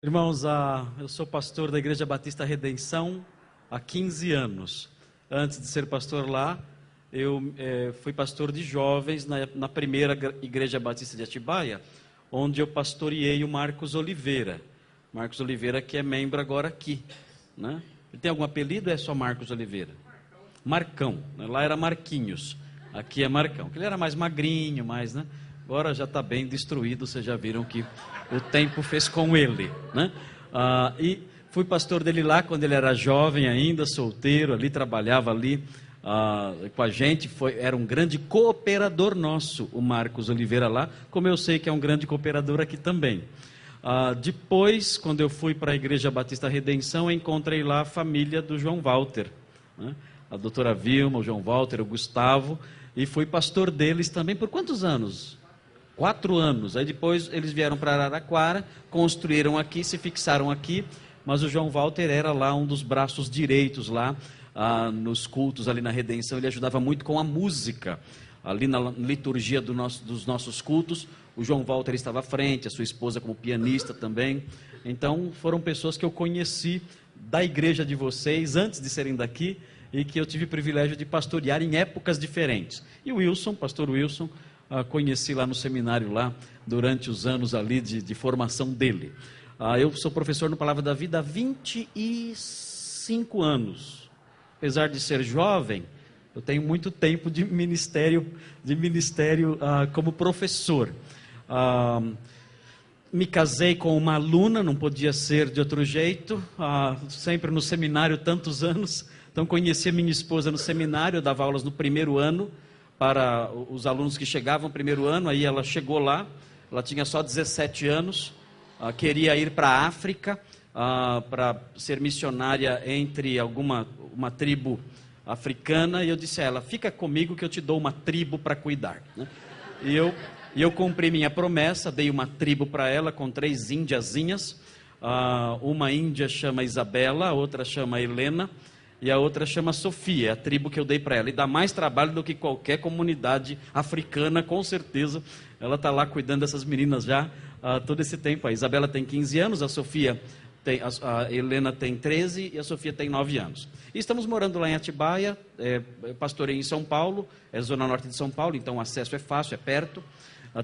Irmãos, eu sou pastor da Igreja Batista Redenção há 15 anos. Antes de ser pastor lá, eu fui pastor de jovens na primeira Igreja Batista de Atibaia, onde eu pastoreei o Marcos Oliveira. Marcos Oliveira, que é membro agora aqui, né? Ele tem algum apelido ou é só Marcos Oliveira? Marcão. Lá era Marquinhos, aqui é Marcão. Ele era mais magrinho, né? Agora já está bem destruído, vocês já viram que o tempo fez com ele, né? E fui pastor dele lá quando ele era jovem ainda, solteiro, ali, trabalhava ali com a gente, era um grande cooperador nosso, o Marcos Oliveira lá, como eu sei que é um grande cooperador aqui também. Depois, quando eu fui para a Igreja Batista Redenção, eu encontrei lá a família do João Walter, né? A doutora Vilma, o João Walter, o Gustavo, e fui pastor deles também por quantos anos? 4 anos. Aí depois eles vieram para Araraquara, construíram aqui, se fixaram aqui, mas o João Walter era lá um dos braços direitos lá, nos cultos ali na Redenção. Ele ajudava muito com a música, ali na liturgia dos nossos cultos. O João Walter estava à frente, a sua esposa como pianista também. Então foram pessoas que eu conheci da igreja de vocês, antes de serem daqui, e que eu tive o privilégio de pastorear em épocas diferentes. E o Wilson, pastor Wilson, conheci lá no seminário lá, durante os anos ali de formação dele. Eu sou professor no Palavra da Vida há 25 anos. Apesar de ser jovem, eu tenho muito tempo de ministério como professor. Me casei com uma aluna, não podia ser de outro jeito, sempre no seminário tantos anos. Então conheci a minha esposa no seminário, eu dava aulas no primeiro ano, para os alunos que chegavam no primeiro ano. Aí ela chegou lá, ela tinha só 17 anos, queria ir para a África, para ser missionária entre uma tribo africana, e eu disse a ela: fica comigo que eu te dou uma tribo para cuidar, né? E eu cumpri minha promessa, dei uma tribo para ela com 3 índiazinhas, uma índia chama Isabela, a outra chama Helena, e a outra chama Sofia, é a tribo que eu dei para ela. E dá mais trabalho do que qualquer comunidade africana, com certeza. Ela está lá cuidando dessas meninas já todo esse tempo. A Isabela tem 15 anos, a Helena tem 13 e a Sofia tem 9 anos. E estamos morando lá em Atibaia, eu pastorei em São Paulo, é zona norte de São Paulo, então o acesso é fácil, é perto.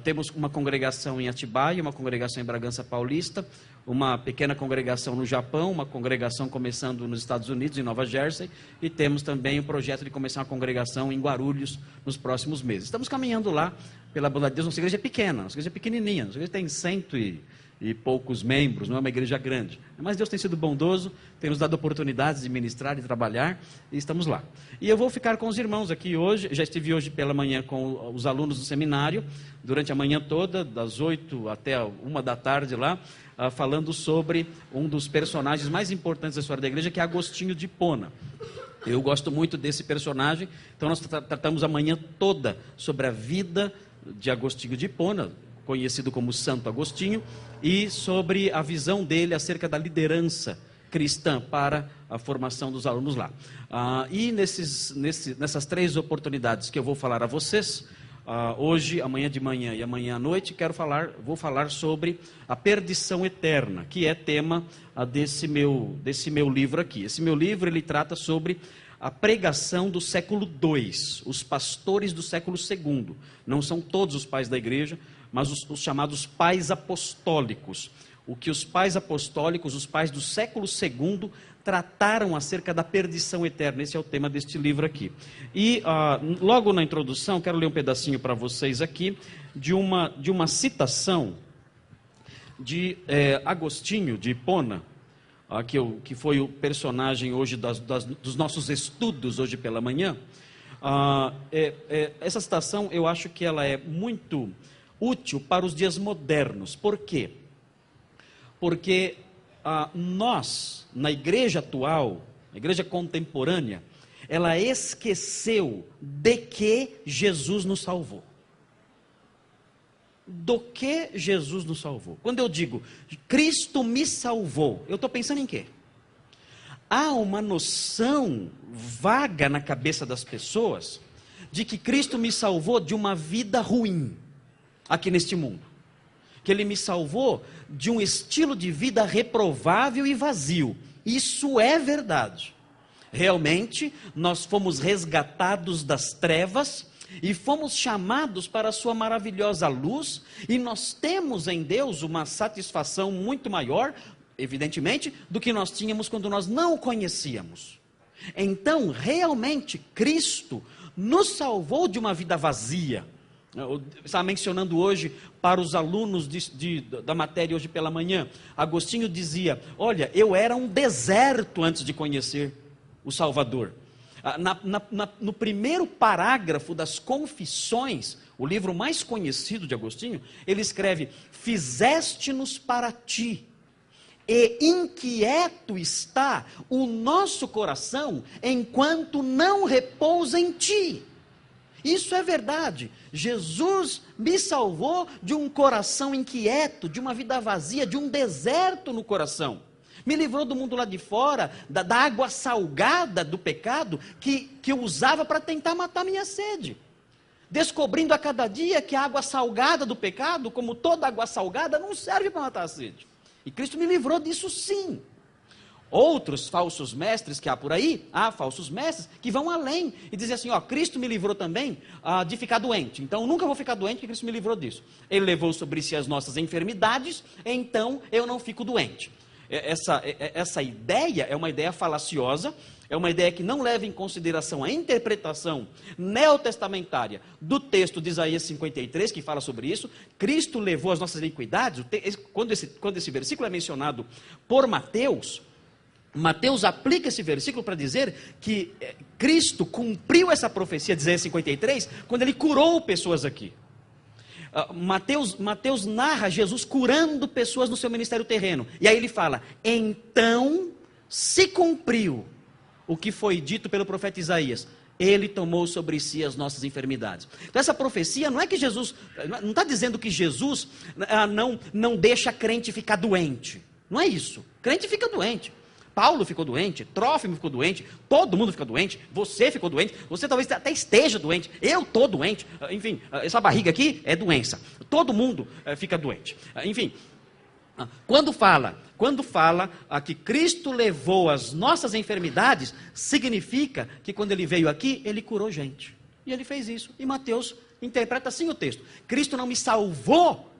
Temos uma congregação em Atibaia, uma congregação em Bragança Paulista, uma pequena congregação no Japão, uma congregação começando nos Estados Unidos, em Nova Jersey, e temos também o projeto de começar uma congregação em Guarulhos nos próximos meses. Estamos caminhando lá, pela bondade de Deus. Nossa igreja é pequena, nossa igreja é pequenininha, nossa igreja tem 100 e poucos membros, não é uma igreja grande, mas Deus tem sido bondoso, tem nos dado oportunidades de ministrar e trabalhar, e estamos lá. E eu vou ficar com os irmãos aqui hoje. Já estive hoje pela manhã com os alunos do seminário, durante a manhã toda, das 8 até 1 da tarde lá, falando sobre um dos personagens mais importantes da história da igreja, que é Agostinho de Hipona. Eu gosto muito desse personagem, então nós tratamos a manhã toda sobre a vida de Agostinho de Hipona, conhecido como Santo Agostinho, e sobre a visão dele acerca da liderança cristã para a formação dos alunos lá. E nessas 3 oportunidades que eu vou falar a vocês, hoje, amanhã de manhã e amanhã à noite, vou falar sobre a perdição eterna, que é tema desse meu livro aqui. Esse meu livro, ele trata sobre a pregação do século II, os pastores do século II. Não são todos os pais da igreja, mas os chamados pais apostólicos. O que os pais apostólicos, os pais do século II, trataram acerca da perdição eterna. Esse é o tema deste livro aqui. E logo na introdução, quero ler um pedacinho para vocês aqui, de uma citação de Agostinho de Hipona, que foi o personagem hoje dos nossos estudos hoje pela manhã. Essa citação, eu acho que ela é muito útil para os dias modernos. Por quê? Porque nós, na igreja atual, na igreja contemporânea, ela esqueceu de que Jesus nos salvou. Do que Jesus nos salvou. Quando eu digo, Cristo me salvou, eu estou pensando em quê? Há uma noção vaga na cabeça das pessoas de que Cristo me salvou de uma vida ruim aqui neste mundo. que Ele me salvou de um estilo de vida reprovável e vazio. Isso é verdade. Realmente, nós fomos resgatados das trevas e fomos chamados para a sua maravilhosa luz, e nós temos em Deus uma satisfação muito maior, evidentemente, do que nós tínhamos quando nós não o conhecíamos. Então, realmente, Cristo nos salvou de uma vida vazia. Eu estava mencionando hoje para os alunos da matéria hoje pela manhã, Agostinho dizia, olha, eu era um deserto antes de conhecer o Salvador. No primeiro parágrafo das Confissões, o livro mais conhecido de Agostinho, ele escreve, fizeste-nos para ti, e inquieto está o nosso coração, enquanto não repousa em ti. Isso é verdade. Jesus me salvou de um coração inquieto, de uma vida vazia, de um deserto no coração. Me livrou do mundo lá de fora, da água salgada do pecado, que eu usava para tentar matar minha sede. Descobrindo a cada dia que a água salgada do pecado, como toda água salgada, não serve para matar a sede. E Cristo me livrou disso sim. Outros falsos mestres que há por aí, falsos mestres que vão além e dizem assim, Cristo me livrou também de ficar doente, então eu nunca vou ficar doente porque Cristo me livrou disso. Ele levou sobre si as nossas enfermidades, então eu não fico doente. Essa ideia é uma ideia falaciosa, é uma ideia que não leva em consideração a interpretação neotestamentária do texto de Isaías 53, que fala sobre isso. Cristo levou as nossas iniquidades. Quando esse versículo é mencionado por Mateus aplica esse versículo para dizer que Cristo cumpriu essa profecia de Isaías 53 quando ele curou pessoas aqui. Mateus narra Jesus curando pessoas no seu ministério terreno. E aí ele fala, então se cumpriu o que foi dito pelo profeta Isaías. Ele tomou sobre si as nossas enfermidades. Então essa profecia não é que Jesus, não está dizendo que Jesus não deixa crente ficar doente. Não é isso. Crente fica doente. Paulo ficou doente, Trófimo ficou doente, todo mundo fica doente, você ficou doente, você talvez até esteja doente, eu estou doente, enfim, essa barriga aqui é doença, todo mundo fica doente, enfim. Quando fala que Cristo levou as nossas enfermidades, significa que quando ele veio aqui, ele curou gente, e ele fez isso, e Mateus interpreta assim o texto, Cristo não me salvou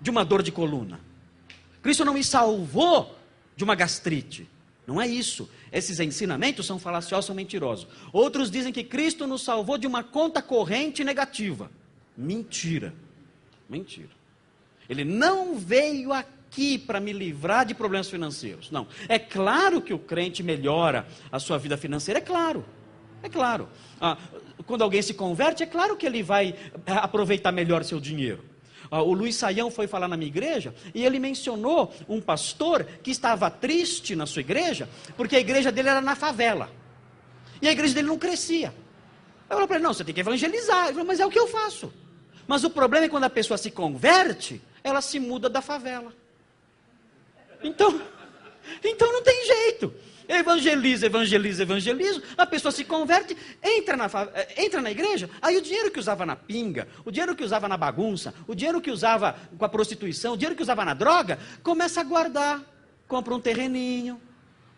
de uma dor de coluna, Cristo não me salvou de uma gastrite. Não é isso. Esses ensinamentos são falaciosos, são mentirosos. Outros dizem que Cristo nos salvou de uma conta corrente negativa. Mentira. Mentira. Ele não veio aqui para me livrar de problemas financeiros. Não. É claro que o crente melhora a sua vida financeira. É claro. É claro. Quando alguém se converte, é claro que ele vai aproveitar melhor seu dinheiro. O Luiz Saião foi falar na minha igreja e ele mencionou um pastor que estava triste na sua igreja porque a igreja dele era na favela e a igreja dele não crescia. Eu falei para ele, não, você tem que evangelizar. Ele falou, mas é o que eu faço. Mas o problema é quando a pessoa se converte, ela se muda da favela. Então não tem jeito. Evangeliza, a pessoa se converte, entra na igreja, aí o dinheiro que usava na pinga, o dinheiro que usava na bagunça, o dinheiro que usava com a prostituição, o dinheiro que usava na droga, começa a guardar, compra um terreninho,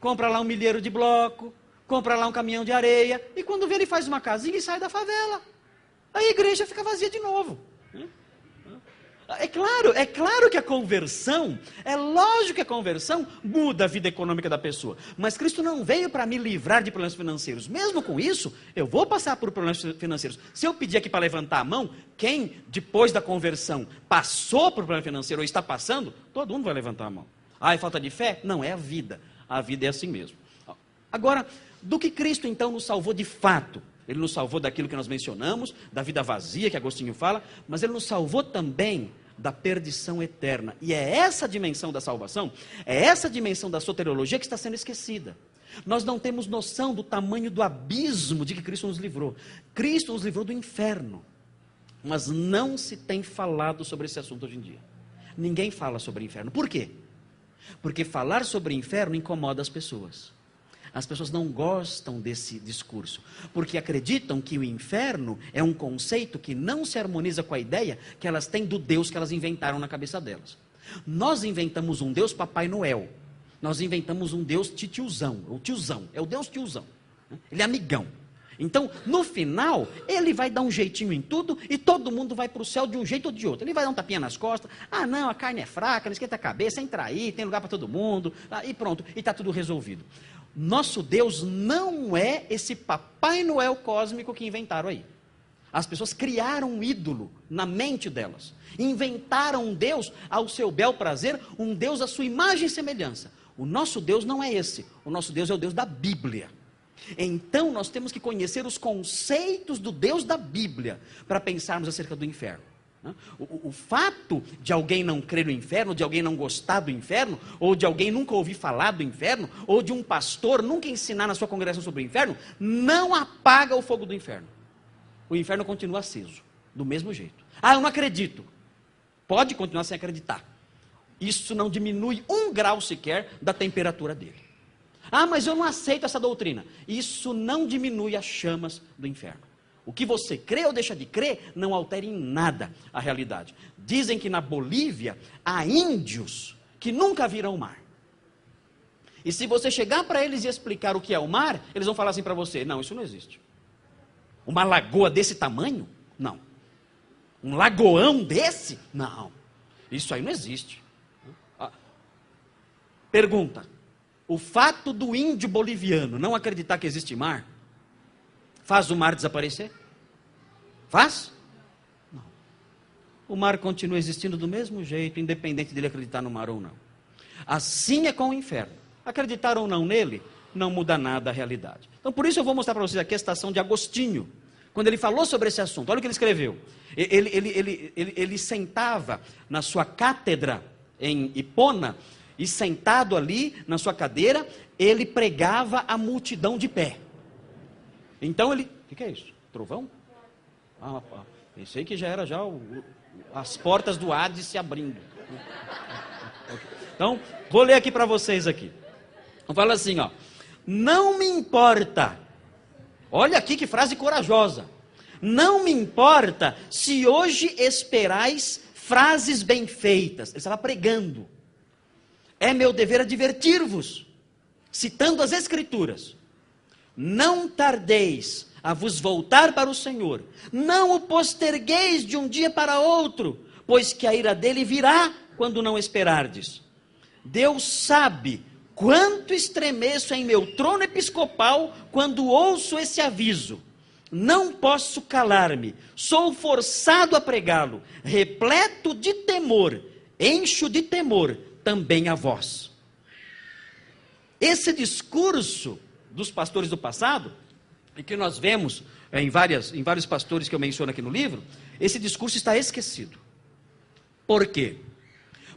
compra lá um milheiro de bloco, compra lá um caminhão de areia, e quando vê ele faz uma casinha e sai da favela, aí a igreja fica vazia de novo. É claro que a conversão, é lógico que a conversão muda a vida econômica da pessoa, mas Cristo não veio para me livrar de problemas financeiros. Mesmo com isso, eu vou passar por problemas financeiros. Se eu pedir aqui para levantar a mão, quem depois da conversão passou por problema financeiro ou está passando, todo mundo vai levantar a mão. É falta de fé? Não, é a vida é assim mesmo. Agora, do que Cristo então nos salvou de fato? Ele nos salvou daquilo que nós mencionamos, da vida vazia que Agostinho fala, mas ele nos salvou também da perdição eterna. E é essa dimensão da salvação, é essa dimensão da soteriologia que está sendo esquecida. Nós não temos noção do tamanho do abismo de que Cristo nos livrou. Cristo nos livrou do inferno, mas não se tem falado sobre esse assunto hoje em dia. Ninguém fala sobre o inferno. Por quê? Porque falar sobre o inferno incomoda as pessoas. As pessoas não gostam desse discurso, porque acreditam que o inferno é um conceito que não se harmoniza com a ideia que elas têm do Deus que elas inventaram na cabeça delas. Nós inventamos um Deus Papai Noel, nós inventamos um Deus tiozão, é o Deus tiozão, ele é amigão. Então, no final, ele vai dar um jeitinho em tudo e todo mundo vai para o céu de um jeito ou de outro. Ele vai dar um tapinha nas costas. Ah, não, a carne é fraca, não esquenta a cabeça, entra aí, tem lugar para todo mundo. E pronto, e está tudo resolvido. Nosso Deus não é esse Papai Noel cósmico que inventaram aí. As pessoas criaram um ídolo na mente delas. Inventaram um Deus ao seu bel prazer, um Deus à sua imagem e semelhança. O nosso Deus não é esse. O nosso Deus é o Deus da Bíblia. Então nós temos que conhecer os conceitos do Deus da Bíblia para pensarmos acerca do inferno. O fato de alguém não crer no inferno, de alguém não gostar do inferno, ou de alguém nunca ouvir falar do inferno, ou de um pastor nunca ensinar na sua congregação sobre o inferno, não apaga o fogo do inferno. O inferno continua aceso, do mesmo jeito. Ah, eu não acredito. Pode continuar sem acreditar. Isso não diminui 1 grau sequer da temperatura dele. Ah, mas eu não aceito essa doutrina. Isso não diminui as chamas do inferno. O que você crê ou deixa de crer não altera em nada a realidade. Dizem que na Bolívia há índios que nunca viram o mar. E se você chegar para eles e explicar o que é o mar, eles vão falar assim para você: não, isso não existe. Uma lagoa desse tamanho? Não. Um lagoão desse? Não. Isso aí não existe. Pergunta: o fato do índio boliviano não acreditar que existe mar, faz o mar desaparecer? Faz? Não. O mar continua existindo do mesmo jeito, independente dele acreditar no mar ou não. Assim é com o inferno. Acreditar ou não nele, não muda nada a realidade. Então, por isso eu vou mostrar para vocês aqui a citação de Agostinho, quando ele falou sobre esse assunto. Olha o que ele escreveu. Ele sentava na sua cátedra em Hipona, e sentado ali na sua cadeira, ele pregava a multidão de pé. Então ele... O que é isso? Trovão? Pensei que já era as portas do Hades se abrindo. Então, vou ler aqui para vocês aqui. Fala assim, ó: não me importa. Olha aqui que frase corajosa. Não me importa se hoje esperais frases bem feitas. Ele estava pregando. É meu dever advertir-vos, citando as Escrituras: não tardeis a vos voltar para o Senhor, não o postergueis de um dia para outro, pois que a ira dele virá quando não esperardes. Deus sabe quanto estremeço em meu trono episcopal quando ouço esse aviso. Não posso calar-me, sou forçado a pregá-lo, repleto de temor, encho de temor também a vós. Esse discurso dos pastores do passado, e que nós vemos em vários pastores que eu menciono aqui no livro, esse discurso está esquecido. Por quê?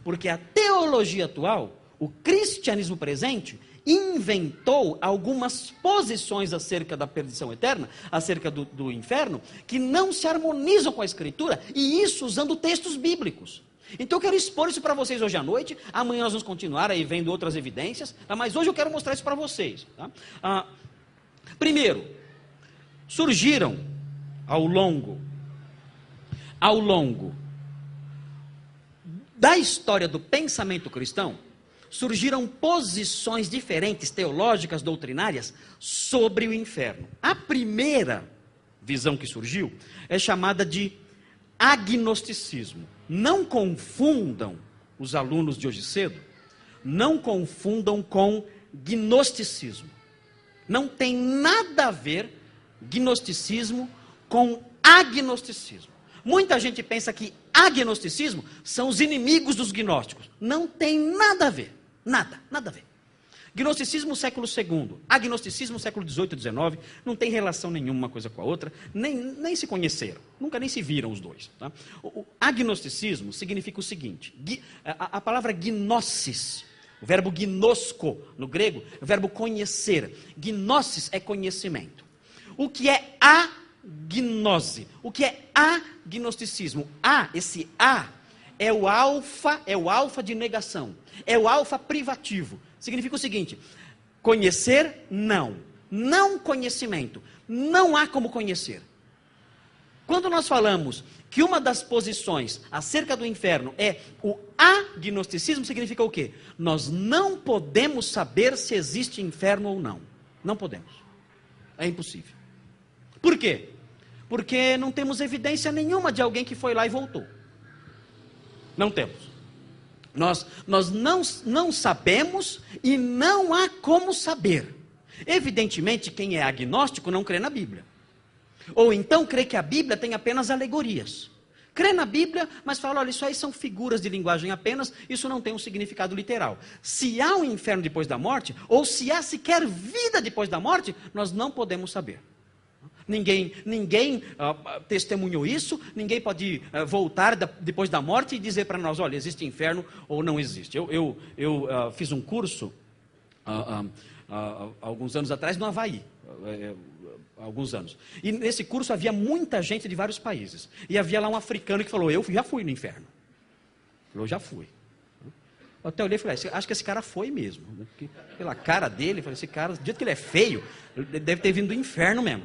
Porque a teologia atual, o cristianismo presente, inventou algumas posições acerca da perdição eterna, acerca do inferno, que não se harmonizam com a Escritura, e isso usando textos bíblicos. Então eu quero expor isso para vocês hoje à noite. Amanhã nós vamos continuar aí vendo outras evidências, tá? Mas hoje eu quero mostrar isso para vocês, tá? Primeiro, surgiram ao longo da história do pensamento cristão, surgiram posições diferentes, teológicas, doutrinárias, sobre o inferno. A primeira visão que surgiu é chamada de agnosticismo. Não confundam, os alunos de hoje cedo, não confundam com gnosticismo. Não tem nada a ver gnosticismo com agnosticismo. Muita gente pensa que agnosticismo são os inimigos dos gnósticos. Não tem nada a ver. Nada a ver. Gnosticismo século II, agnosticismo século XVIII e XIX, não tem relação nenhuma uma coisa com a outra, nem se conheceram, nunca nem se viram os dois. Tá? O agnosticismo significa o seguinte: a palavra gnosis, o verbo gnosko no grego, é o verbo conhecer. Gnosis é conhecimento. O que é a gnose? O que é agnosticismo? Esse é o alfa de negação, é o alfa privativo. Significa o seguinte: Conhecer, não. Não conhecimento. Não há como conhecer. Quando nós falamos que uma das posições acerca do inferno é o agnosticismo, significa o quê? Nós não podemos saber se existe inferno ou não. Não podemos. É impossível. Por quê? Porque não temos evidência nenhuma de alguém que foi lá e voltou. Não temos. Nós não sabemos e não há como saber. Evidentemente, quem é agnóstico não crê na Bíblia. Ou então crê que a Bíblia tem apenas alegorias. Crê na Bíblia, mas fala, olha, isso aí são figuras de linguagem apenas, isso não tem um significado literal. Se há um inferno depois da morte, ou se há sequer vida depois da morte, nós não podemos saber. Ninguém testemunhou isso, ninguém pode voltar depois da morte e dizer para nós, olha, existe inferno ou não existe. Eu fiz um curso alguns anos atrás no Havaí, alguns anos. E nesse curso havia muita gente de vários países. E havia lá um africano que falou, eu já fui no inferno. Eu já fui. Eu até olhei e falei, acho que esse cara foi mesmo. Pela cara dele, eu falei, esse cara, do jeito que ele é feio, deve ter vindo do inferno mesmo.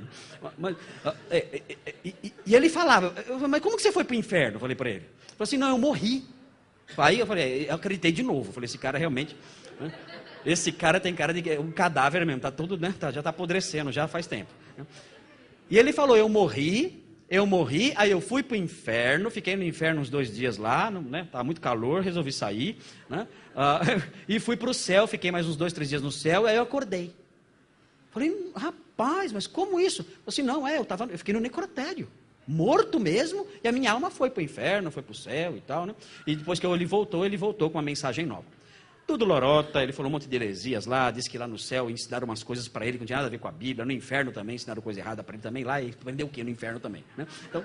E ele falava, mas como que você foi para o inferno? Eu falei para ele. Ele falou assim, não, eu morri. Aí eu falei, eu acreditei de novo. Eu falei, esse cara realmente... Esse cara tem cara de um cadáver mesmo, tá todo, né? Já está apodrecendo, já faz tempo. E ele falou, eu morri, aí eu fui para o inferno, fiquei no inferno uns 2 dias lá, né? Estava muito calor, resolvi sair, né? E fui para o céu, fiquei mais uns 2, 3 dias no céu, aí eu acordei. Falei, rapaz, mas como isso? Eu assim, não, eu fiquei no necrotério, morto mesmo, e a minha alma foi para o inferno, foi para o céu e tal, né? E depois que ele voltou com uma mensagem nova. Tudo lorota, ele falou um monte de heresias lá, disse que lá no céu ensinaram umas coisas para ele que não tinha nada a ver com a Bíblia, no inferno também ensinaram coisa errada para ele também, lá e aprendeu o que no inferno também, né? Então,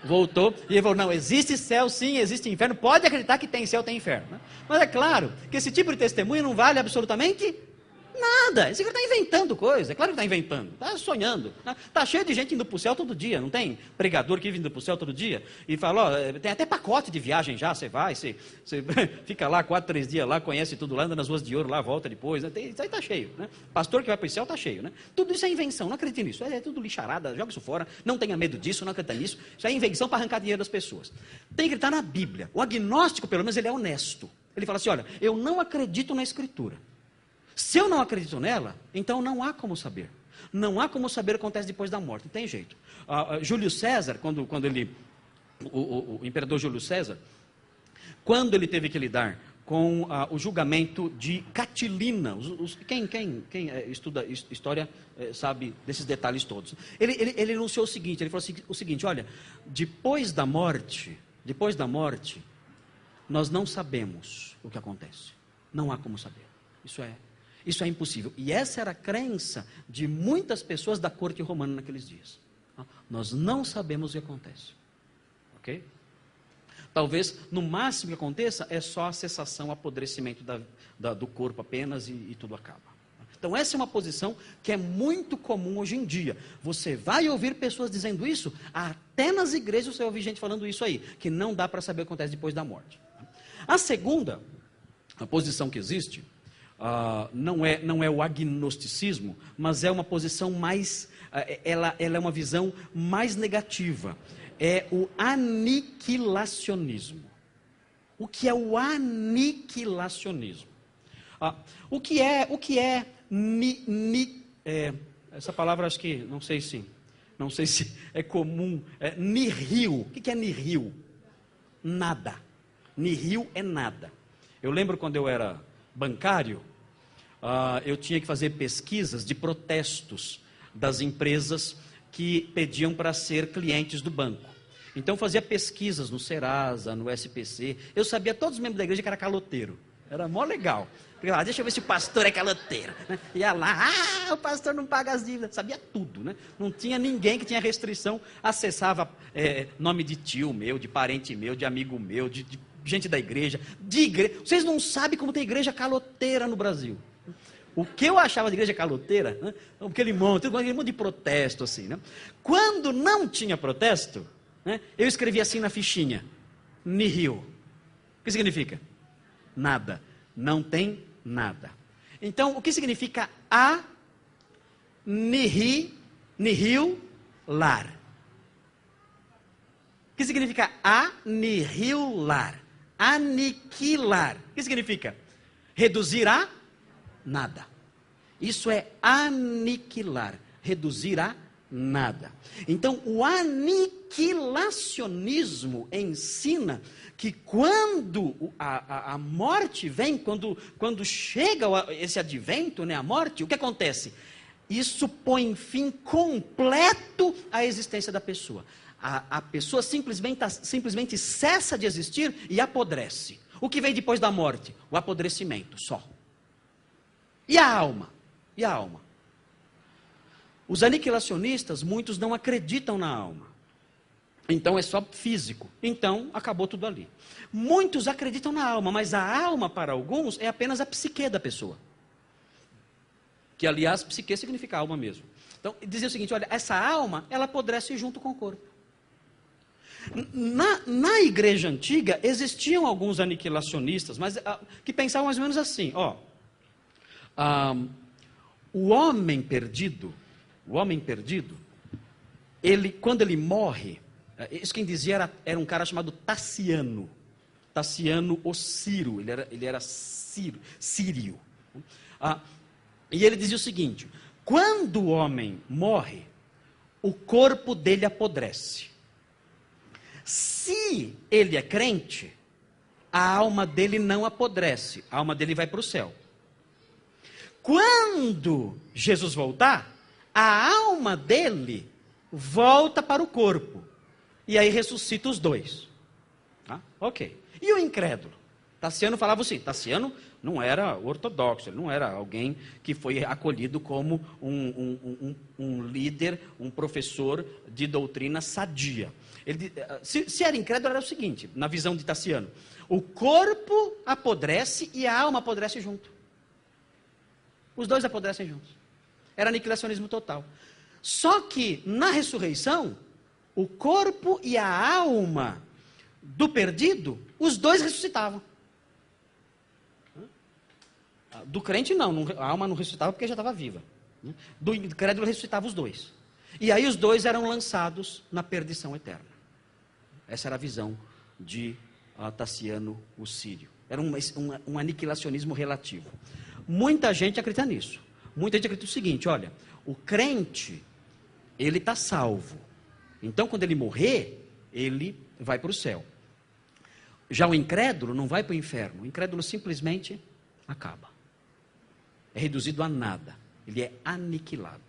voltou, e ele falou, não, existe céu sim, existe inferno, pode acreditar que tem céu, tem inferno, né? Mas é claro que esse tipo de testemunho não vale absolutamente nada. Esse cara está inventando coisa, é claro que está inventando, está sonhando, né? Está cheio de gente indo para o céu todo dia, não tem pregador que vive indo para o céu todo dia e fala, ó, tem até pacote de viagem já, você vai, você fica lá 4, 3 dias lá, conhece tudo lá, anda nas ruas de ouro lá, volta depois, né? Isso aí está cheio, né? Pastor que vai para o céu está cheio, né? Tudo isso é invenção, não acredite nisso, é tudo lixarada, joga isso fora, não tenha medo disso, não acredita nisso, isso é invenção para arrancar dinheiro das pessoas. Tem que estar na Bíblia. O agnóstico, pelo menos, ele é honesto. Ele fala assim, olha, eu não acredito na Escritura. Se eu não acredito nela, então não há como saber. Não há como saber o que acontece depois da morte, não tem jeito. Júlio César, quando ele, o imperador Júlio César, quando ele teve que lidar com o julgamento de Catilina, quem estuda história sabe desses detalhes todos. Ele enunciou o seguinte, ele falou o seguinte, olha, depois da morte, nós não sabemos o que acontece. Não há como saber. Isso é impossível. E essa era a crença de muitas pessoas da corte romana naqueles dias. Nós não sabemos o que acontece. Ok? Talvez, no máximo que aconteça, é só a cessação, o apodrecimento do corpo apenas e tudo acaba. Então essa é uma posição que é muito comum hoje em dia. Você vai ouvir pessoas dizendo isso, até nas igrejas você vai ouvir gente falando isso aí, que não dá para saber o que acontece depois da morte. A segunda, a posição que existe, não é o agnosticismo, mas é uma posição mais, ela é uma visão mais negativa, é o aniquilacionismo. O que é o aniquilacionismo? O que é essa palavra acho que, não sei se é comum, nihil. O que é nihil? Nada. Nihil é nada. Eu lembro quando eu era bancário, eu tinha que fazer pesquisas de protestos das empresas que pediam para ser clientes do banco. Então eu fazia pesquisas no Serasa, no SPC, eu sabia todos os membros da igreja que era caloteiro, era mó legal. Deixa eu ver se o pastor é caloteiro, né? Ia lá, o pastor não paga as dívidas, sabia tudo, né? Não tinha ninguém que tinha restrição, acessava nome de tio meu, de parente meu, de amigo meu, de gente da igreja, Vocês não sabem como tem igreja caloteira no Brasil. O que eu achava de igreja caloteira, né? Aquele monte de protesto assim, né? Quando não tinha protesto, né? Eu escrevia assim na fichinha, nihil. O que significa? Nada. Não tem nada. Então, o que significa anihilar? O que significa anihilar? Aniquilar. O que significa? Reduzir a nada. Isso é aniquilar. Reduzir a nada. Então, o aniquilacionismo ensina que quando a morte vem, quando chega esse advento, né, a morte, o que acontece? Isso põe fim completo à existência da pessoa. A pessoa simplesmente cessa de existir e apodrece. O que vem depois da morte? O apodrecimento, só. E a alma? E a alma? Os aniquilacionistas, muitos não acreditam na alma. Então é só físico. Então acabou tudo ali. Muitos acreditam na alma, mas a alma para alguns é apenas a psique da pessoa. Que aliás, psique significa alma mesmo. Então dizia o seguinte, olha, essa alma, ela apodrece junto com o corpo. Na igreja antiga, existiam alguns aniquilacionistas, mas que pensavam mais ou menos assim, o homem perdido, ele, quando ele morre, isso quem dizia era um cara chamado Tassiano o Ciro, ele era sírio. E ele dizia o seguinte, quando o homem morre, o corpo dele apodrece. Se ele é crente, a alma dele não apodrece, a alma dele vai para o céu. Quando Jesus voltar, a alma dele volta para o corpo. E aí ressuscita os dois. Ok. E o incrédulo? Tassiano falava assim, Tassiano não era ortodoxo, ele não era alguém que foi acolhido como um líder, um professor de doutrina sadia. Se era incrédulo, era o seguinte, na visão de Tassiano, o corpo apodrece e a alma apodrece junto. Os dois apodrecem juntos. Era aniquilacionismo total. Só que, na ressurreição, o corpo e a alma do perdido, os dois ressuscitavam. Do crente não, a alma não ressuscitava porque já estava viva. Do incrédulo ressuscitava os dois. E aí os dois eram lançados na perdição eterna. Essa era a visão de Tassiano o Sírio. Era um aniquilacionismo relativo. Muita gente acredita nisso. Muita gente acredita o seguinte, olha, o crente, ele está salvo. Então, quando ele morrer, ele vai para o céu. Já o incrédulo não vai para o inferno. O incrédulo simplesmente acaba. É reduzido a nada. Ele é aniquilado.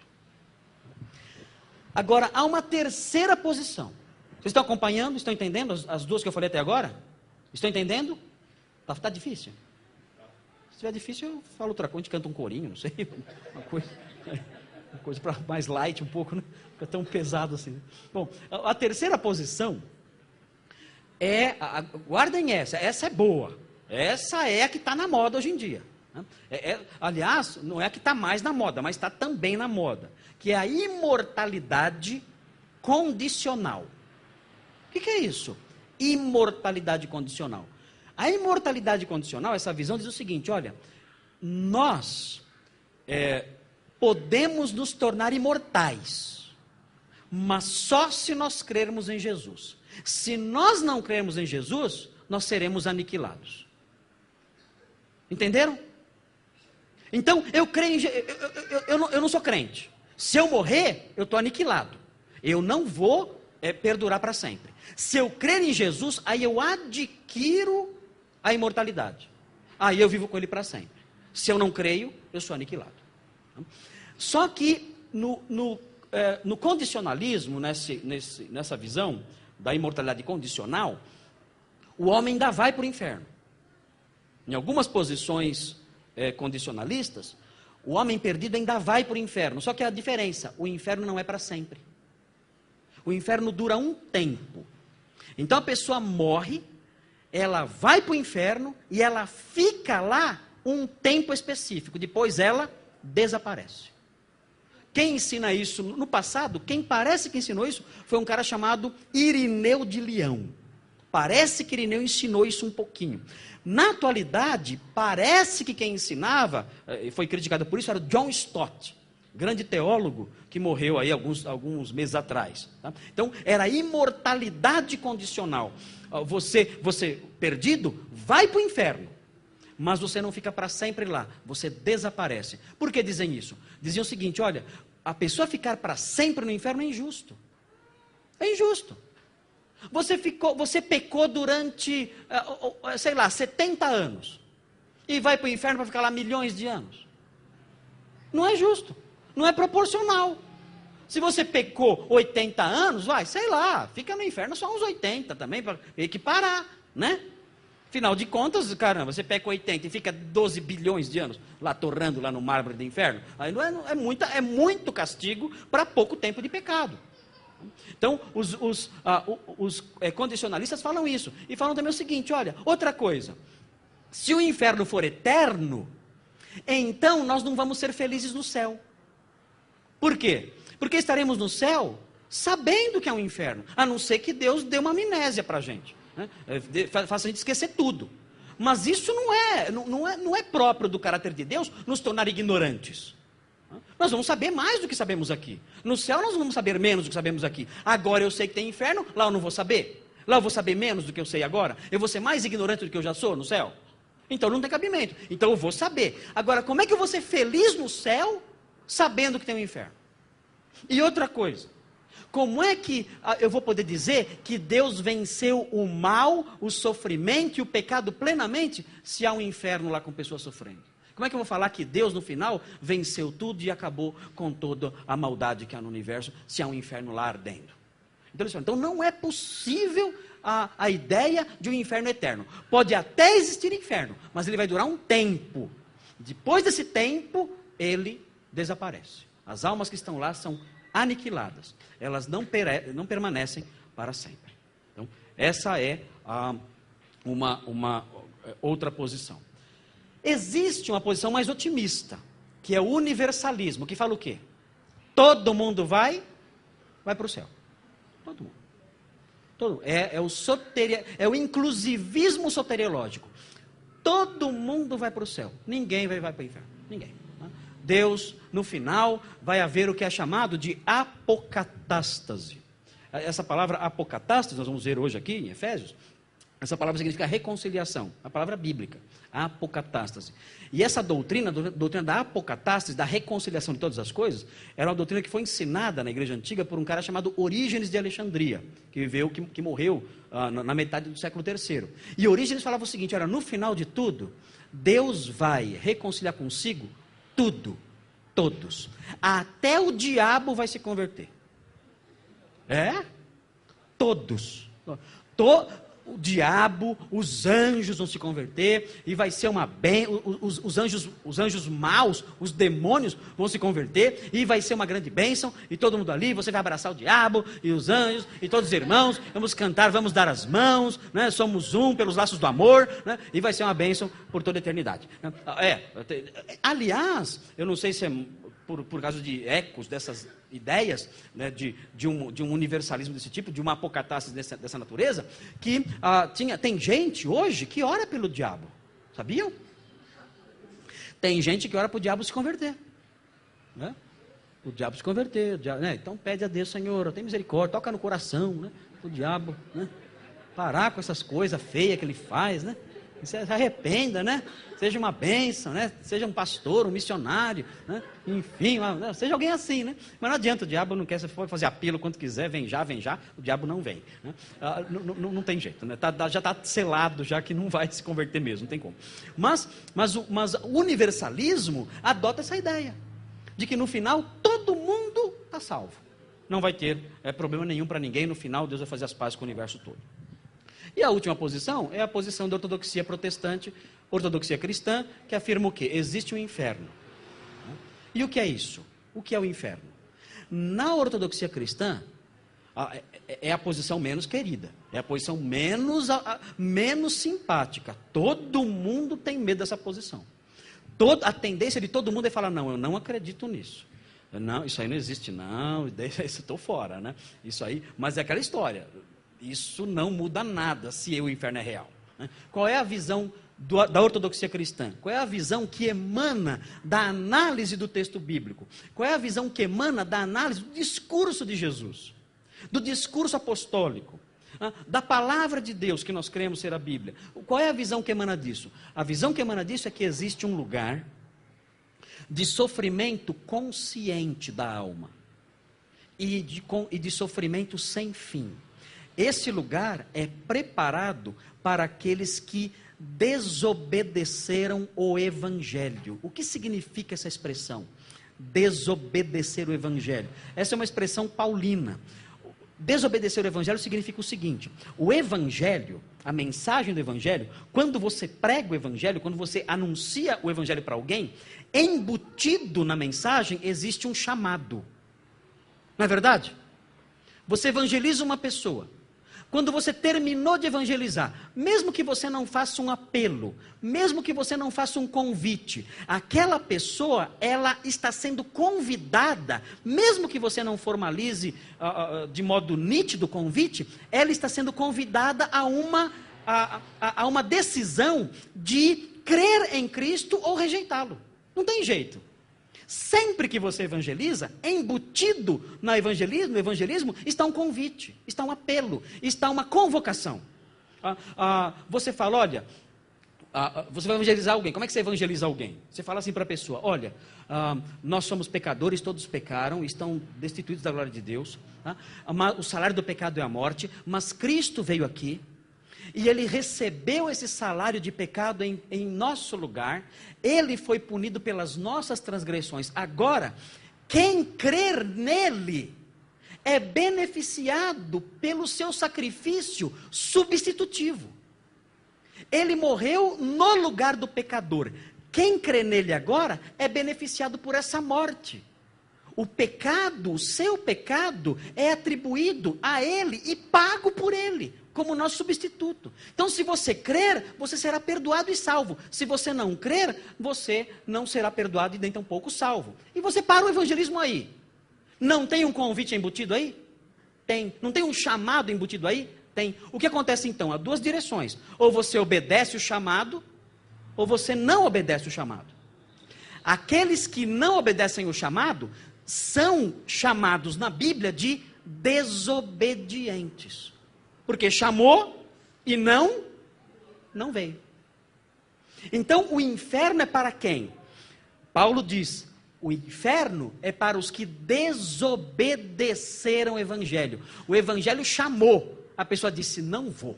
Agora, há uma terceira posição. Vocês estão acompanhando? Estão entendendo as duas que eu falei até agora? Estão entendendo? Está difícil? Se estiver difícil, eu falo outra coisa, a gente canta um corinho, não sei. Uma coisa para mais light um pouco, não fica tão pesado assim. Bom, a terceira posição guardem essa é boa. Essa é a que está na moda hoje em dia. Aliás, não é a que está mais na moda, mas está também na moda. Que é a imortalidade condicional. O que é isso? Imortalidade condicional. A imortalidade condicional, essa visão diz o seguinte, olha, nós podemos nos tornar imortais, mas só se nós crermos em Jesus. Se nós não crermos em Jesus, nós seremos aniquilados. Entenderam? Então, eu creio eu não sou crente. Se eu morrer, eu estou aniquilado. Eu não vou perdurar para sempre. Se eu crer em Jesus, aí eu adquiro a imortalidade. Aí eu vivo com ele para sempre. Se eu não creio, eu sou aniquilado. Só que no condicionalismo, nessa visão da imortalidade condicional, o homem ainda vai para o inferno. Em algumas posições condicionalistas, o homem perdido ainda vai para o inferno. Só que a diferença, o inferno não é para sempre. O inferno dura um tempo. Então a pessoa morre, ela vai para o inferno e ela fica lá um tempo específico. Depois ela desaparece. Quem ensina isso no passado, quem parece que ensinou isso, foi um cara chamado Irineu de Leão. Parece que Irineu ensinou isso um pouquinho. Na atualidade, parece que quem ensinava, e foi criticado por isso, era o John Stott, grande teólogo que morreu aí alguns meses atrás. Tá? Então, era a imortalidade condicional. Você perdido, vai para o inferno. Mas você não fica para sempre lá, você desaparece. Por que dizem isso? Diziam o seguinte, olha, a pessoa ficar para sempre no inferno é injusto. É injusto. Você pecou durante, sei lá, 70 anos. E vai para o inferno para ficar lá milhões de anos. Não é justo. Não é proporcional. Se você pecou 80 anos, sei lá, fica no inferno só uns 80 também, para equiparar, né? Afinal de contas, caramba, você peca 80 e fica 12 bilhões de anos lá torrando lá no mármore do inferno. Aí é muito castigo para pouco tempo de pecado. Então, os condicionalistas falam isso. E falam também o seguinte, olha, outra coisa. Se o inferno for eterno, então nós não vamos ser felizes no céu. Por quê? Porque estaremos no céu sabendo que é um inferno. A não ser que Deus dê uma amnésia para a gente. Né? Faça a gente esquecer tudo. Mas isso não é próprio do caráter de Deus nos tornar ignorantes. Nós vamos saber mais do que sabemos aqui. No céu nós vamos saber menos do que sabemos aqui. Agora eu sei que tem inferno, lá eu não vou saber. Lá eu vou saber menos do que eu sei agora. Eu vou ser mais ignorante do que eu já sou no céu. Então não tem cabimento. Então eu vou saber. Agora, como é que eu vou ser feliz no céu sabendo que tem um inferno? E outra coisa. Como é que eu vou poder dizer que Deus venceu o mal, o sofrimento e o pecado plenamente se há um inferno lá com pessoas sofrendo? Como é que eu vou falar que Deus, no final, venceu tudo e acabou com toda a maldade que há no universo, se há um inferno lá ardendo? Então não é possível a ideia de um inferno eterno. Pode até existir inferno, mas ele vai durar um tempo. Depois desse tempo, ele desaparece. As almas que estão lá são aniquiladas. Elas não permanecem para sempre. Então, essa é uma outra posição. Existe uma posição mais otimista, que é o universalismo, que fala o quê? Todo mundo vai para o céu. Todo mundo. É o inclusivismo soteriológico. Todo mundo vai para o céu. Ninguém vai para o inferno. Ninguém. Né? Deus, no final, vai haver o que é chamado de apocatástase. Essa palavra apocatástase, nós vamos ver hoje aqui em Efésios, essa palavra significa reconciliação, a palavra bíblica, apocatástase. E essa doutrina, a doutrina da apocatástase, da reconciliação de todas as coisas, era uma doutrina que foi ensinada na igreja antiga por um cara chamado Orígenes de Alexandria, que morreu na metade do século III. E Orígenes falava o seguinte, olha, no final de tudo, Deus vai reconciliar consigo tudo, todos. Até o diabo vai se converter. Todos. O diabo, os anjos vão se converter, e vai ser uma os anjos maus, os demônios vão se converter, e vai ser uma grande bênção, e todo mundo ali, você vai abraçar o diabo, e os anjos, e todos os irmãos, vamos cantar, vamos dar as mãos, né? Somos um pelos laços do amor, né? E vai ser uma bênção por toda a eternidade. Aliás, eu não sei se é por causa de ecos dessas ideias, né, de um universalismo desse tipo, de uma apocatástase dessa natureza, que tem gente hoje que ora pelo diabo, sabiam? Tem gente que ora para o diabo se converter, né? O diabo se converter, né? Então pede a Deus, Senhor, tem misericórdia, toca no coração, né? O diabo, né? Parar com essas coisas feias que ele faz, né? Se arrependa, né? Seja uma bênção, né? Seja um pastor, um missionário, né? Enfim, seja alguém assim, né? Mas não adianta, o diabo não quer, você pode fazer apelo quanto quiser, vem já, o diabo não vem, né? Não tem jeito, né? Já está selado, já que não vai se converter mesmo, não tem como. Mas o universalismo adota essa ideia, de que no final todo mundo está salvo. Não vai ter problema nenhum para ninguém, no final Deus vai fazer as pazes com o universo todo. E a última posição é a posição da ortodoxia protestante, ortodoxia cristã, que afirma o quê? Existe um inferno. E o que é isso? O que é o inferno? Na ortodoxia cristã, é a posição menos querida, é a posição menos simpática. Todo mundo tem medo dessa posição. A tendência de todo mundo é falar, não, eu não acredito nisso. Não, isso aí não existe, não, isso estou fora, né? Isso aí, mas é aquela história. Isso não muda nada se o inferno é real. Qual é a visão da ortodoxia cristã? Qual é a visão que emana da análise do texto bíblico? Qual é a visão que emana da análise do discurso de Jesus? Do discurso apostólico? Da palavra de Deus que nós cremos ser a Bíblia? Qual é a visão que emana disso? A visão que emana disso é que existe um lugar de sofrimento consciente da alma e de sofrimento sem fim. Esse lugar é preparado para aqueles que desobedeceram o Evangelho. O que significa essa expressão? Desobedecer o Evangelho. Essa é uma expressão paulina. Desobedecer o Evangelho significa o seguinte: o Evangelho, a mensagem do Evangelho, quando você prega o Evangelho, quando você anuncia o Evangelho para alguém, embutido na mensagem existe um chamado. Não é verdade? Você evangeliza uma pessoa. Quando você terminou de evangelizar, mesmo que você não faça um apelo, mesmo que você não faça um convite, aquela pessoa, ela está sendo convidada, mesmo que você não formalize de modo nítido o convite, ela está sendo convidada a uma decisão de crer em Cristo ou rejeitá-lo. Não tem jeito. Sempre que você evangeliza, embutido no evangelismo, está um convite, está um apelo, está uma convocação. Você fala, olha, você vai evangelizar alguém. Como é que você evangeliza alguém? Você fala assim para a pessoa, olha, nós somos pecadores, todos pecaram, estão destituídos da glória de Deus, o salário do pecado é a morte, mas Cristo veio aqui, e Ele recebeu esse salário de pecado em nosso lugar, Ele foi punido pelas nossas transgressões. Agora, quem crer nele é beneficiado pelo seu sacrifício substitutivo. Ele morreu no lugar do pecador. Quem crê nele agora é beneficiado por essa morte. O pecado, o seu pecado, é atribuído a ele e pago por ele, como nosso substituto. Então, se você crer, você será perdoado e salvo. Se você não crer, você não será perdoado e nem tampouco salvo. E você para o evangelismo aí. Não tem um convite embutido aí? Tem. Não tem um chamado embutido aí? Tem. O que acontece então? Há duas direções. Ou você obedece o chamado, ou você não obedece o chamado. Aqueles que não obedecem o chamado são chamados na Bíblia de desobedientes. Porque chamou e não veio. Então o inferno é para quem? Paulo diz, o inferno é para os que desobedeceram o Evangelho. O Evangelho chamou, a pessoa disse, não vou.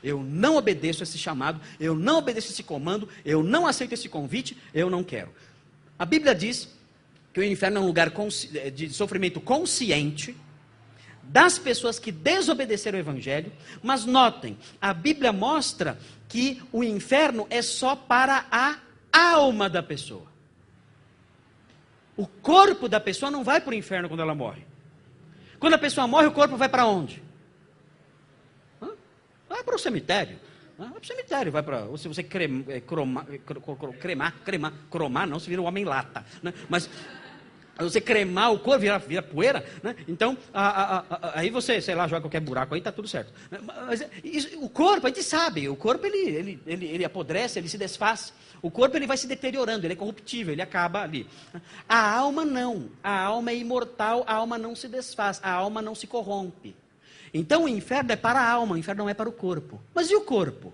Eu não obedeço esse chamado, eu não obedeço esse comando, eu não aceito esse convite, eu não quero. A Bíblia diz que o inferno é um lugar de sofrimento consciente das pessoas que desobedeceram o Evangelho, mas notem, a Bíblia mostra que o inferno é só para a alma da pessoa. O corpo da pessoa não vai para o inferno quando ela morre. Quando a pessoa morre, o corpo vai para onde? Vai para o cemitério. Vai para o cemitério, vai para... Ou se você cromar, não, se vira um homem lata. Né? Mas você cremar o corpo, vira poeira, né? Então, aí você, sei lá, joga qualquer buraco aí, está tudo certo. Mas o corpo, a gente sabe, o corpo ele apodrece, ele se desfaz. O corpo ele vai se deteriorando, ele é corruptível, ele acaba ali. A alma não, a alma é imortal, a alma não se desfaz, a alma não se corrompe. Então o inferno é para a alma, o inferno não é para o corpo. Mas e o corpo? O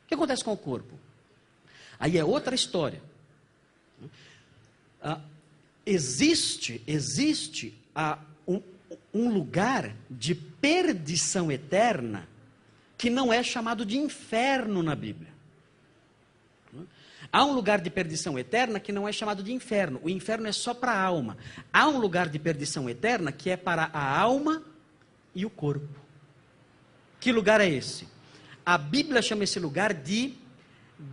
que acontece com o corpo? Aí é outra história. Existe um lugar de perdição eterna que não é chamado de inferno na Bíblia. Há um lugar de perdição eterna que não é chamado de inferno. O inferno é só para a alma. Há um lugar de perdição eterna que é para a alma e o corpo. Que lugar é esse? A Bíblia chama esse lugar de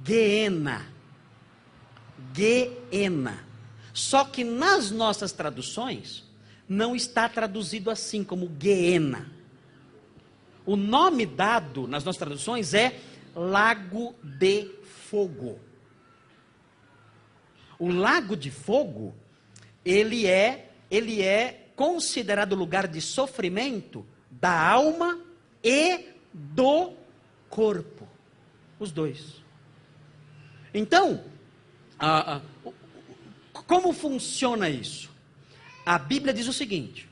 Gueena. Gueena. Só que nas nossas traduções, não está traduzido assim, como Gueena. O nome dado nas nossas traduções é Lago de Fogo. O Lago de Fogo, ele é considerado lugar de sofrimento da alma e do corpo. Os dois. Então, como funciona isso? A Bíblia diz o seguinte: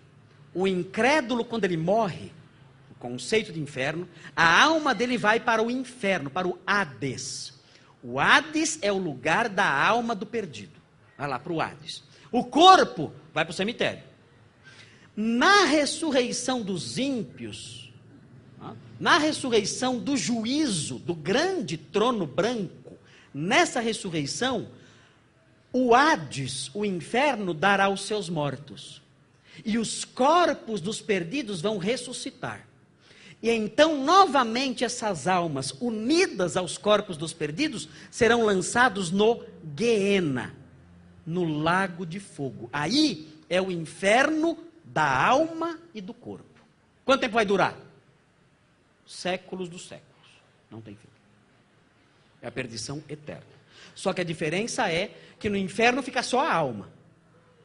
o incrédulo, quando ele morre, o conceito de inferno, a alma dele vai para o inferno, para o Hades. O Hades é o lugar da alma do perdido. Vai lá para o Hades. O corpo vai para o cemitério. Na ressurreição dos ímpios, na ressurreição do juízo, do grande trono branco, nessa ressurreição, o Hades, o inferno, dará os seus mortos. E os corpos dos perdidos vão ressuscitar. E então, novamente, essas almas, unidas aos corpos dos perdidos, serão lançados no Gueena, no lago de fogo. Aí é o inferno da alma e do corpo. Quanto tempo vai durar? Séculos dos séculos. Não tem fim. É a perdição eterna. Só que a diferença é que no inferno fica só a alma.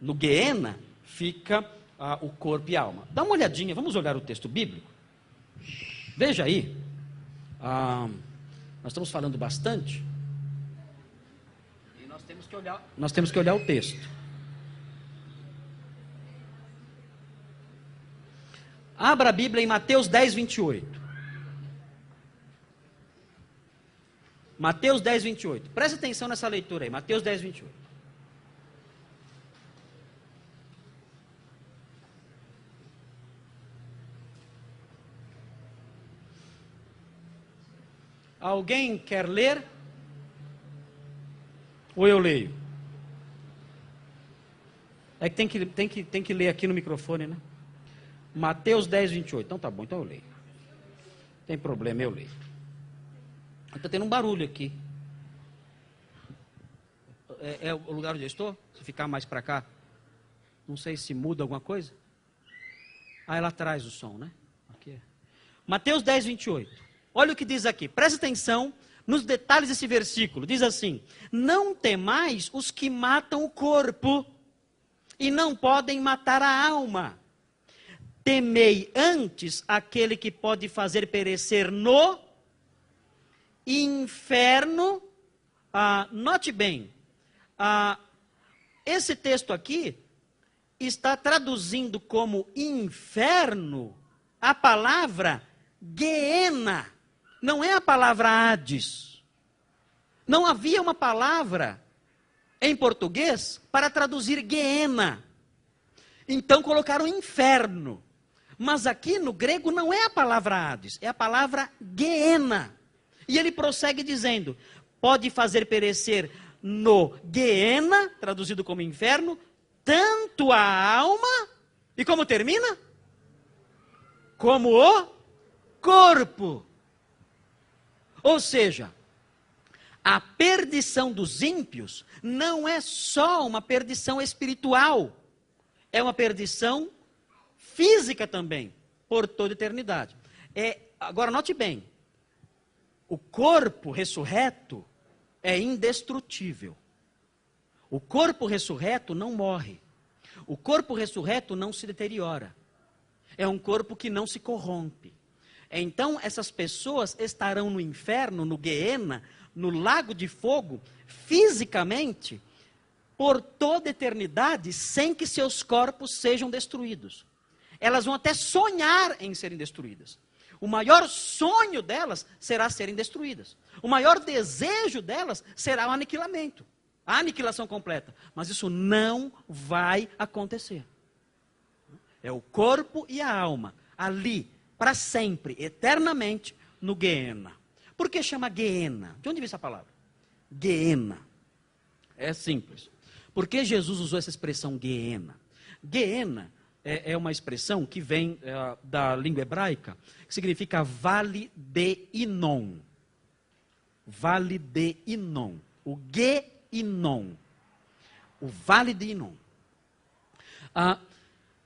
No Gueena fica o corpo e a alma. Dá uma olhadinha, vamos olhar o texto bíblico. Veja aí. Nós estamos falando bastante. E nós temos que olhar o texto. Abra a Bíblia em Mateus 10, 28. Mateus 10, 28. Preste atenção nessa leitura aí. Mateus 10, 28. Alguém quer ler? Ou eu leio? É que tem que ler aqui no microfone, né? Mateus 10, 28. Então tá bom, então eu leio. Não tem problema, eu leio. Está tendo um barulho aqui. É o lugar onde eu estou? Se ficar mais para cá, não sei se muda alguma coisa. Ela traz o som, né? Aqui. Mateus 10, 28. Olha o que diz aqui. Presta atenção nos detalhes desse versículo. Diz assim: não temais os que matam o corpo e não podem matar a alma. Temei antes aquele que pode fazer perecer no inferno. Note bem, esse texto aqui está traduzindo como inferno a palavra Gueena, não é a palavra Hades. Não havia uma palavra em português para traduzir Gueena. Então colocaram inferno. Mas aqui no grego não é a palavra Hades, é a palavra Gueena. E ele prossegue dizendo: pode fazer perecer no Gueena, traduzido como inferno, tanto a alma, e como termina? Como o corpo. Ou seja, a perdição dos ímpios não é só uma perdição espiritual, é uma perdição física também, por toda a eternidade. Agora note bem, o corpo ressurreto é indestrutível. O corpo ressurreto não morre. O corpo ressurreto não se deteriora. É um corpo que não se corrompe. Então, essas pessoas estarão no inferno, no Gueena, no lago de fogo, fisicamente, por toda a eternidade, sem que seus corpos sejam destruídos. Elas vão até sonhar em serem destruídas. O maior sonho delas será serem destruídas. O maior desejo delas será o aniquilamento. A aniquilação completa. Mas isso não vai acontecer. É o corpo e a alma, ali, para sempre, eternamente, no Gueena. Por que chama Gueena? De onde vem essa palavra? Gueena. É simples. Por que Jesus usou essa expressão Gueena? Gueena é uma expressão que vem da língua hebraica, que significa Vale de Inom. Vale de Inom. O Guenom. O Vale de Inom.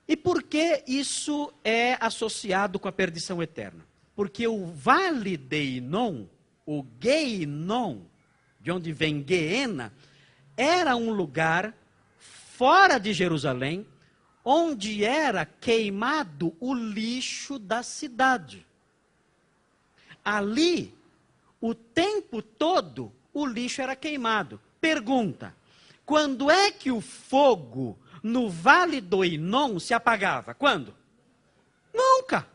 E por que isso é associado com a perdição eterna? Porque o Vale de Inom, o Guenom, de onde vem Gueena, era um lugar fora de Jerusalém, onde era queimado o lixo da cidade. Ali, o tempo todo, o lixo era queimado. Pergunta: quando é que o fogo no Vale do Inom se apagava? Quando? Nunca.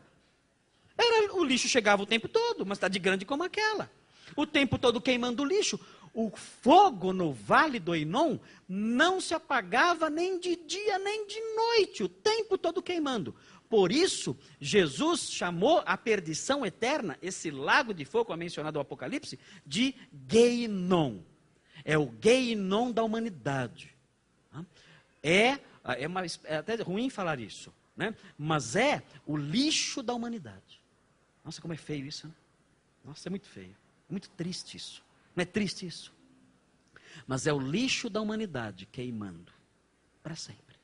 O lixo chegava o tempo todo, uma cidade grande como aquela. O tempo todo queimando o lixo. O fogo no Vale do Inom não se apagava nem de dia nem de noite, o tempo todo queimando. Por isso, Jesus chamou a perdição eterna, esse lago de fogo mencionado no Apocalipse, de Gueinom. É o Gueinom da humanidade. É até ruim falar isso, né? Mas é o lixo da humanidade. Nossa, como é feio isso, né? Nossa, é muito feio. É muito triste isso. Não é triste isso? Mas é o lixo da humanidade queimando para sempre.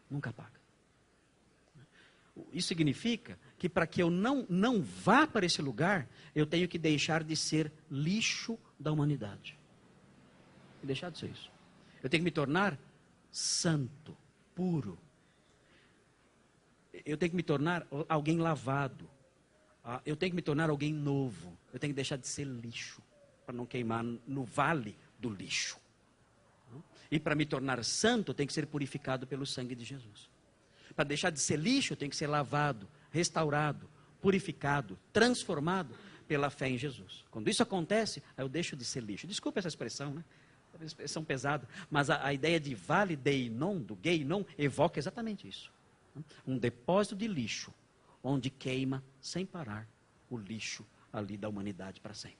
Nunca apaga. Isso significa que para que eu não vá para esse lugar, eu tenho que deixar de ser lixo da humanidade. E deixar de ser isso. Eu tenho que me tornar santo, puro. Eu tenho que me tornar alguém lavado. Eu tenho que me tornar alguém novo. Eu tenho que deixar de ser lixo, para não queimar no vale do lixo. E para me tornar santo, eu tenho que ser purificado pelo sangue de Jesus. Para deixar de ser lixo, eu tenho que ser lavado, restaurado, purificado, transformado pela fé em Jesus. Quando isso acontece, aí eu deixo de ser lixo. Desculpa essa expressão, né? Uma expressão pesada, mas a ideia de Vale de Inom, do Gueinom, evoca exatamente isso. Um depósito de lixo, onde queima sem parar o lixo ali da humanidade para sempre.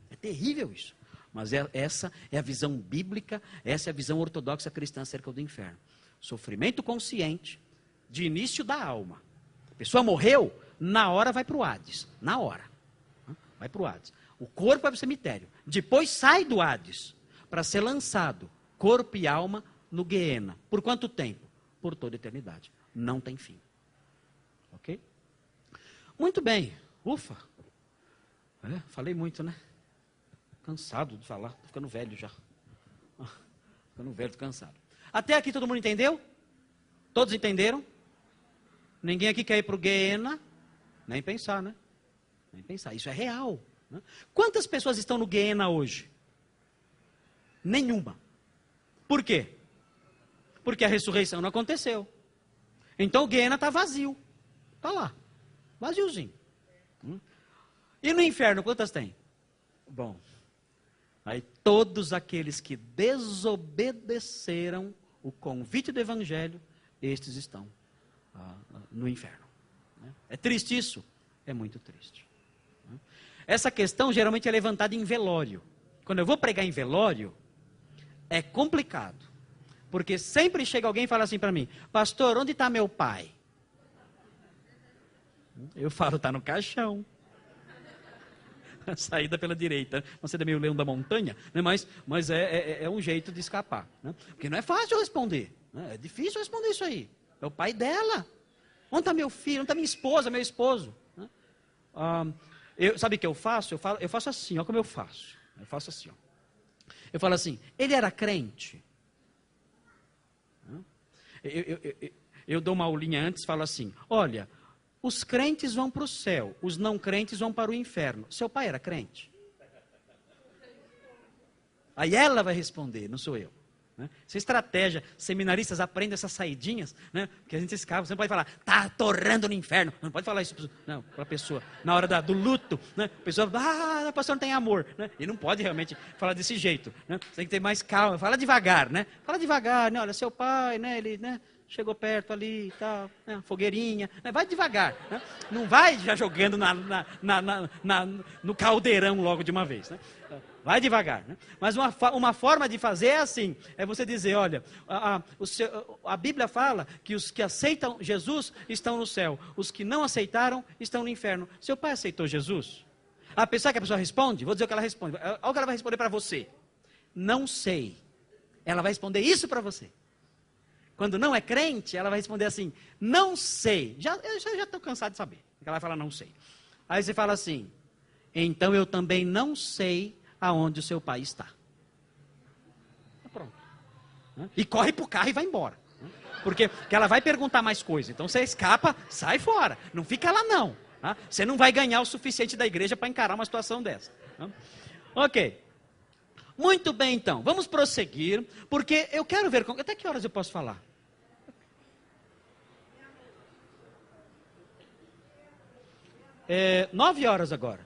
É terrível isso, mas essa é a visão bíblica, essa é a visão ortodoxa cristã acerca do inferno. Sofrimento consciente, de início da alma. A pessoa morreu, na hora vai para o Hades, na hora. Vai para o Hades. O corpo vai para o cemitério, depois sai do Hades, para ser lançado, corpo e alma, no Guiena. Por quanto tempo? Por toda a eternidade. Não tem fim. Ok? Muito bem. Ufa. Falei muito, né? Cansado de falar. Estou ficando velho já. Ficando velho, estou cansado. Até aqui todo mundo entendeu? Todos entenderam? Ninguém aqui quer ir para o Guiena? Nem pensar, né? Nem pensar. Isso é real. Né? Quantas pessoas estão no Guiena hoje? Nenhuma. Por quê? Porque a ressurreição não aconteceu. Então o Guiena está vazio. Está lá. Vaziozinho. E no inferno, quantas tem? Bom, aí todos aqueles que desobedeceram o convite do Evangelho, estes estão no inferno. É triste isso? É muito triste. Essa questão geralmente é levantada em velório. Quando eu vou pregar em velório, é complicado. Porque sempre chega alguém e fala assim para mim: pastor, onde está meu pai? Eu falo, está no caixão. A saída pela direita. Você é meio leão da montanha, né? mas é um jeito de escapar. Né? Porque não é fácil responder. Né? É difícil responder isso aí. É o pai dela. Onde está meu filho? Onde está minha esposa, meu esposo? Né? Sabe o que eu faço? Eu faço assim, olha como eu faço. Eu faço assim, ó. Eu falo assim: ele era crente? Eu dou uma aulinha antes, falo assim: olha, os crentes vão para o céu, os não crentes vão para o inferno. Seu pai era crente? Aí ela vai responder, não sou eu. Né? Essa estratégia, seminaristas aprendem essas saidinhas, né? Porque a gente escapa, você não pode falar, está torrando no inferno. Não pode falar isso para a pessoa, na hora do luto. Né? A pessoa, a pastor não tem amor. Né? E não pode realmente falar desse jeito. Né? Você tem que ter mais calma, fala devagar. Né? Fala devagar, né? Olha, seu pai, né? Ele, né? Chegou perto ali e tal, né? Fogueirinha, né? Vai devagar. Né? Não vai já jogando no caldeirão logo de uma vez. Né? Vai devagar. Né? Mas uma forma de fazer é assim, é você dizer, olha, a Bíblia fala que os que aceitam Jesus estão no céu, os que não aceitaram estão no inferno. Seu pai aceitou Jesus? Sabe que a pessoa responde? Vou dizer o que ela responde. Olha o que ela vai responder para você. Não sei. Ela vai responder isso para você. Quando não é crente, ela vai responder assim, não sei. Eu já estou cansado de saber. Ela vai falar, não sei. Aí você fala assim, então eu também não sei aonde o seu pai está. Pronto. E corre para o carro e vai embora. Porque ela vai perguntar mais coisa. Então você escapa, sai fora. Não fica lá não. Tá? Você não vai ganhar o suficiente da igreja para encarar uma situação dessa. Tá? Ok. Muito bem, então. Vamos prosseguir, porque eu quero ver... Até que horas eu posso falar? É 9 horas agora.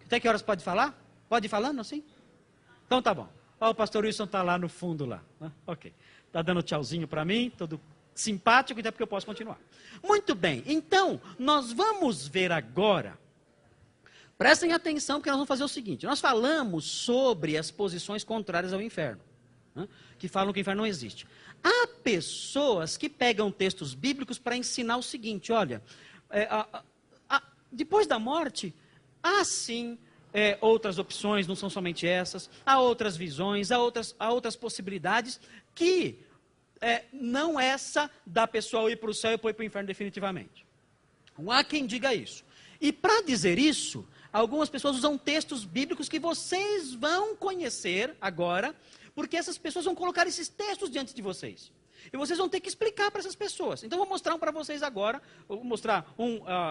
Até que horas pode falar? Pode ir falando assim? Então tá bom. Ó, o pastor Wilson está lá no fundo lá. Ok. Está dando tchauzinho para mim, todo simpático, até porque eu posso continuar. Muito bem. Então, nós vamos ver agora... Prestem atenção, porque nós vamos fazer o seguinte. Nós falamos sobre as posições contrárias ao inferno. Que falam que o inferno não existe. Há pessoas que pegam textos bíblicos para ensinar o seguinte, olha... depois da morte, há sim outras opções, não são somente essas, há outras visões, há outras possibilidades que não essa da pessoa ir para o céu e depois para o inferno definitivamente. Não há quem diga isso. E para dizer isso, algumas pessoas usam textos bíblicos que vocês vão conhecer agora, porque essas pessoas vão colocar esses textos diante de vocês. E vocês vão ter que explicar para essas pessoas. Então, vou mostrar um para vocês agora. Vou mostrar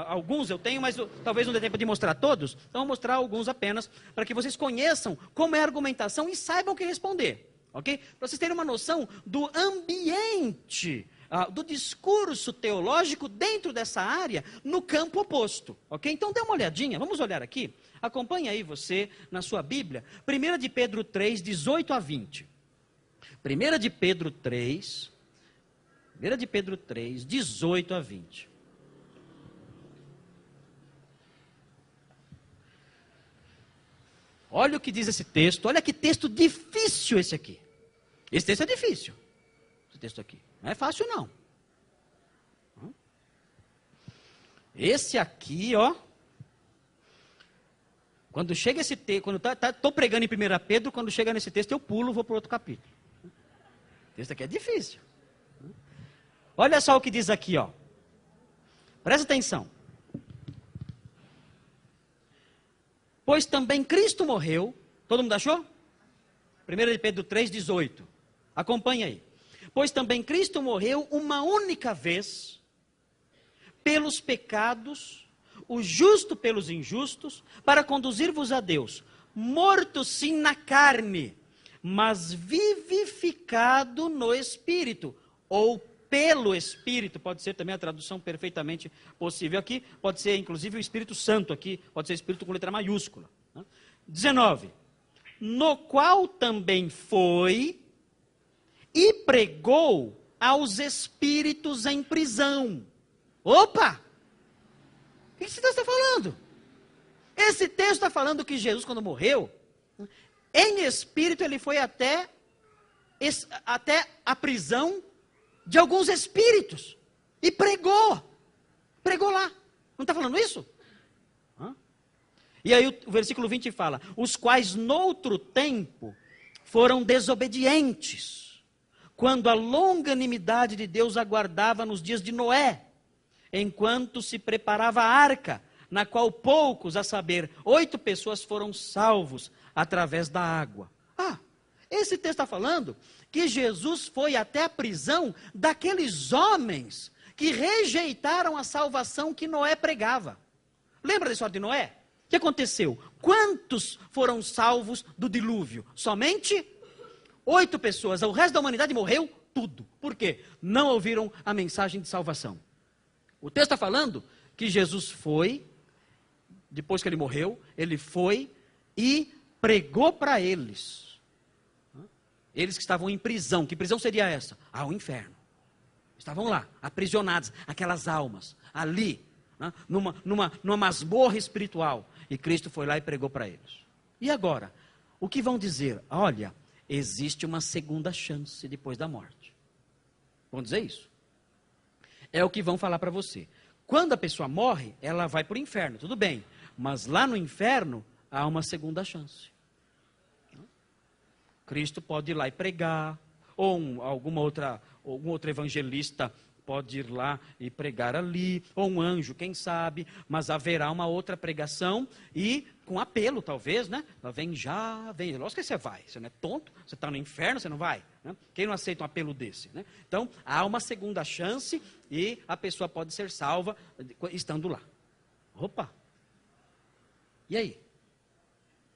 alguns eu tenho, mas talvez não dê tempo de mostrar todos. Então, vou mostrar alguns apenas, para que vocês conheçam como é a argumentação e saibam o que responder. Ok? Para vocês terem uma noção do ambiente, do discurso teológico dentro dessa área, no campo oposto. Ok? Então, dê uma olhadinha. Vamos olhar aqui. Acompanhe aí você, na sua Bíblia. 1 de Pedro 3, 18 a 20. 1 de Pedro 3... 1 de Pedro 3, 18 a 20. Olha o que diz esse texto. Olha que texto difícil esse aqui. Esse texto é difícil. Esse texto aqui. Não é fácil, não. Esse aqui, ó. Quando chega esse texto, quando estou pregando em 1 Pedro, quando chega nesse texto, eu pulo e vou para outro capítulo. Esse aqui é difícil. Olha só o que diz aqui, ó. Presta atenção. Pois também Cristo morreu. Todo mundo achou? 1 de Pedro 3, 18. Acompanha aí. Pois também Cristo morreu uma única vez pelos pecados, o justo pelos injustos, para conduzir-vos a Deus. Morto sim na carne, mas vivificado no Espírito, ou pelo Espírito, pode ser também a tradução perfeitamente possível aqui, pode ser inclusive o Espírito Santo aqui, pode ser Espírito com letra maiúscula. 19, no qual também foi e pregou aos espíritos em prisão. Opa! O que esse texto está falando? Esse texto está falando que Jesus, quando morreu, em espírito ele foi até a prisão de alguns espíritos, e pregou lá, não está falando isso? E aí o versículo 20 fala, os quais noutro tempo foram desobedientes, quando a longanimidade de Deus aguardava nos dias de Noé, enquanto se preparava a arca, na qual poucos, a saber, 8 pessoas foram salvos através da água. Esse texto está falando que Jesus foi até a prisão daqueles homens que rejeitaram a salvação que Noé pregava. Lembra da história de Noé? O que aconteceu? Quantos foram salvos do dilúvio? Somente 8 pessoas. O resto da humanidade morreu tudo. Por quê? Não ouviram a mensagem de salvação. O texto está falando que Jesus foi, depois que ele morreu, ele foi e pregou para eles. Eles que estavam em prisão. Que prisão seria essa? O inferno. Estavam lá, aprisionados, aquelas almas, ali, numa masmorra espiritual. E Cristo foi lá e pregou para eles. E agora? O que vão dizer? Olha, existe uma segunda chance depois da morte. Vão dizer isso? É o que vão falar para você. Quando a pessoa morre, ela vai para o inferno, tudo bem. Mas lá no inferno, há uma segunda chance. Cristo pode ir lá e pregar, ou algum outro evangelista pode ir lá e pregar ali, ou um anjo, quem sabe, mas haverá uma outra pregação, e com apelo, talvez, né? Vem já, vem. Lógico que você vai. Você não é tonto, você está no inferno, você não vai. Né? Quem não aceita um apelo desse? Né? Então, há uma segunda chance e a pessoa pode ser salva estando lá. Opa! E aí?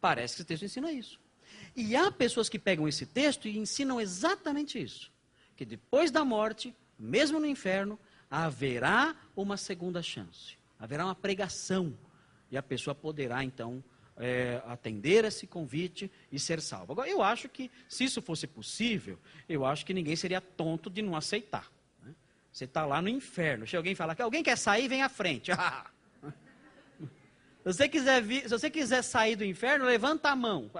Parece que esse texto ensina isso. E há pessoas que pegam esse texto e ensinam exatamente isso. Que depois da morte, mesmo no inferno, haverá uma segunda chance. Haverá uma pregação. E a pessoa poderá, então, atender esse convite e ser salva. Agora, eu acho que, se isso fosse possível, eu acho que ninguém seria tonto de não aceitar. Né? Você está lá no inferno. Se alguém falar que alguém quer sair, vem à frente. Se você quiser sair do inferno, levanta a mão.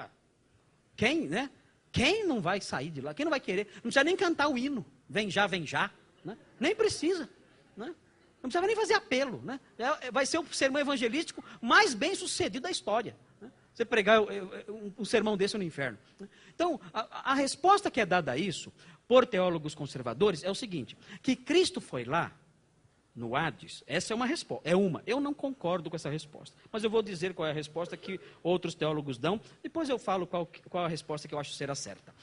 Quem, né? Quem não vai sair de lá? Quem não vai querer? Não precisa nem cantar o hino. Vem já, vem já. Né? Nem precisa. Né? Não precisa nem fazer apelo. Né? Vai ser o sermão evangelístico mais bem sucedido da história. Né? Você pregar um sermão desse no inferno. Né? Então, a resposta que é dada a isso, por teólogos conservadores, é o seguinte: que Cristo foi lá, no Hades, essa é uma resposta, eu não concordo com essa resposta, mas eu vou dizer qual é a resposta que outros teólogos dão, depois eu falo qual é a resposta que eu acho ser a certa.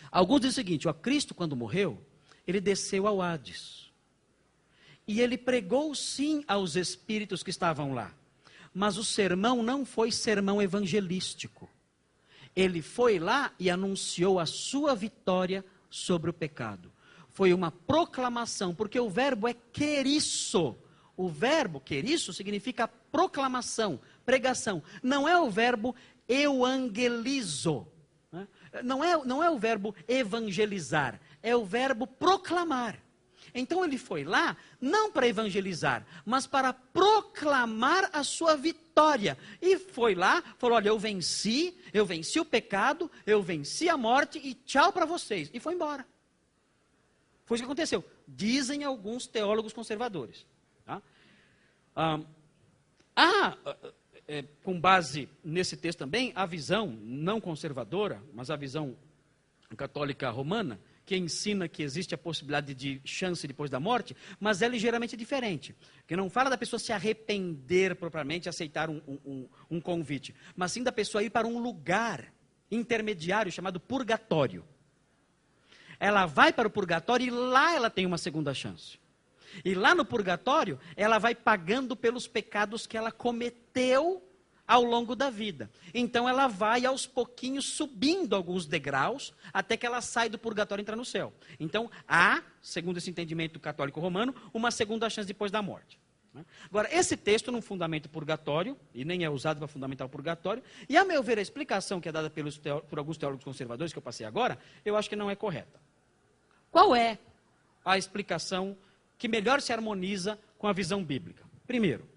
Alguns dizem o seguinte: Cristo quando morreu, ele desceu ao Hades, e ele pregou sim aos espíritos que estavam lá, mas o sermão não foi sermão evangelístico, ele foi lá e anunciou a sua vitória sobre o pecado. Foi uma proclamação, porque o verbo é querisso. O verbo querisso significa proclamação, pregação. Não é o verbo euangelizo. Né? Não é o verbo evangelizar, é o verbo proclamar. Então ele foi lá, não para evangelizar, mas para proclamar a sua vitória. E foi lá, falou: olha, eu venci o pecado, eu venci a morte e tchau para vocês. E foi embora. Foi isso que aconteceu. Dizem alguns teólogos conservadores. Tá? Com base nesse texto também, a visão não conservadora, mas a visão católica romana, que ensina que existe a possibilidade de chance depois da morte, mas é ligeiramente diferente. Que não fala da pessoa se arrepender propriamente, aceitar um convite, mas sim da pessoa ir para um lugar intermediário chamado purgatório. Ela vai para o purgatório e lá ela tem uma segunda chance. E lá no purgatório, ela vai pagando pelos pecados que ela cometeu ao longo da vida. Então ela vai aos pouquinhos subindo alguns degraus, até que ela sai do purgatório e entra no céu. Então há, segundo esse entendimento católico romano, uma segunda chance depois da morte. Agora, esse texto não fundamenta o purgatório, e nem é usado para fundamentar o purgatório, e a meu ver a explicação que é dada por alguns teólogos conservadores, que eu passei agora, eu acho que não é correta. Qual é a explicação que melhor se harmoniza com a visão bíblica? Primeiro,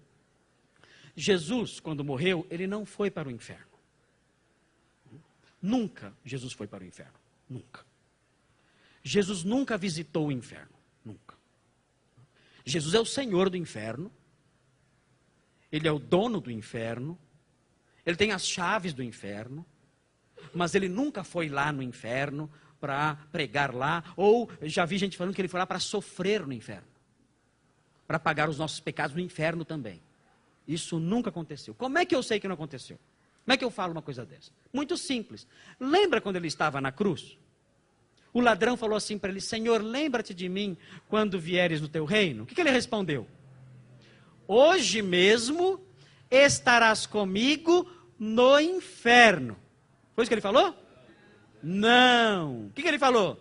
Jesus, quando morreu, ele não foi para o inferno. Nunca Jesus foi para o inferno. Nunca. Jesus nunca visitou o inferno. Nunca. Jesus é o Senhor do inferno. Ele é o dono do inferno. Ele tem as chaves do inferno. Mas ele nunca foi lá no inferno para pregar lá, ou já vi gente falando que ele foi lá para sofrer no inferno, para pagar os nossos pecados no inferno também. Isso nunca aconteceu. Como é que eu sei que não aconteceu? Como é que eu falo uma coisa dessa? Muito simples. Lembra quando ele estava na cruz? O ladrão falou assim para ele: Senhor, lembra-te de mim quando vieres no teu reino. O que ele respondeu? Hoje mesmo estarás comigo no inferno. Foi isso que ele falou? Não. O que ele falou?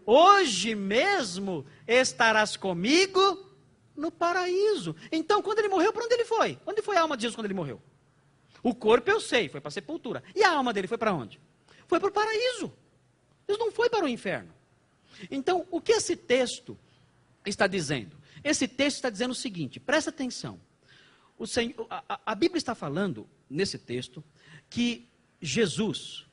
Hoje mesmo estarás comigo no paraíso. Então, quando ele morreu, para onde ele foi? Onde foi a alma de Jesus quando ele morreu? O corpo eu sei, foi para a sepultura. E a alma dele foi para onde? Foi para o paraíso. Jesus não foi para o inferno. Então, o que esse texto está dizendo? Esse texto está dizendo o seguinte, presta atenção. A Bíblia está falando, nesse texto, que Jesus,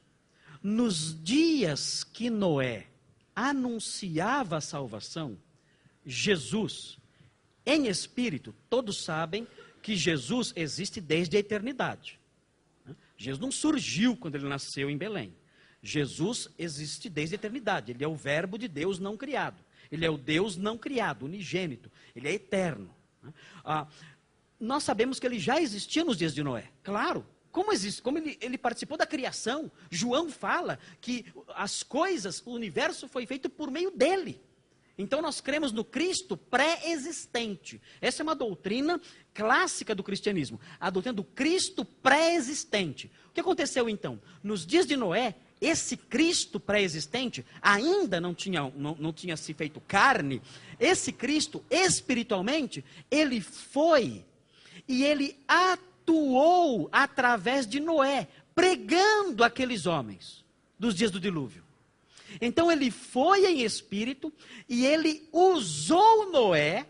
nos dias que Noé anunciava a salvação, Jesus, em espírito, todos sabem que Jesus existe desde a eternidade. Jesus não surgiu quando ele nasceu em Belém. Jesus existe desde a eternidade. Ele é o verbo de Deus não criado. Ele é o Deus não criado, unigênito. Ele é eterno. nós sabemos que ele já existia nos dias de Noé. Claro. Como ele participou da criação. João fala que as coisas, o universo foi feito por meio dele. Então nós cremos no Cristo pré-existente. Essa é uma doutrina clássica do cristianismo. A doutrina do Cristo pré-existente. O que aconteceu então? Nos dias de Noé, esse Cristo pré-existente ainda não tinha se feito carne. Esse Cristo, espiritualmente, ele foi e ele atuou através de Noé, pregando aqueles homens dos dias do dilúvio. Então ele foi em espírito e ele usou Noé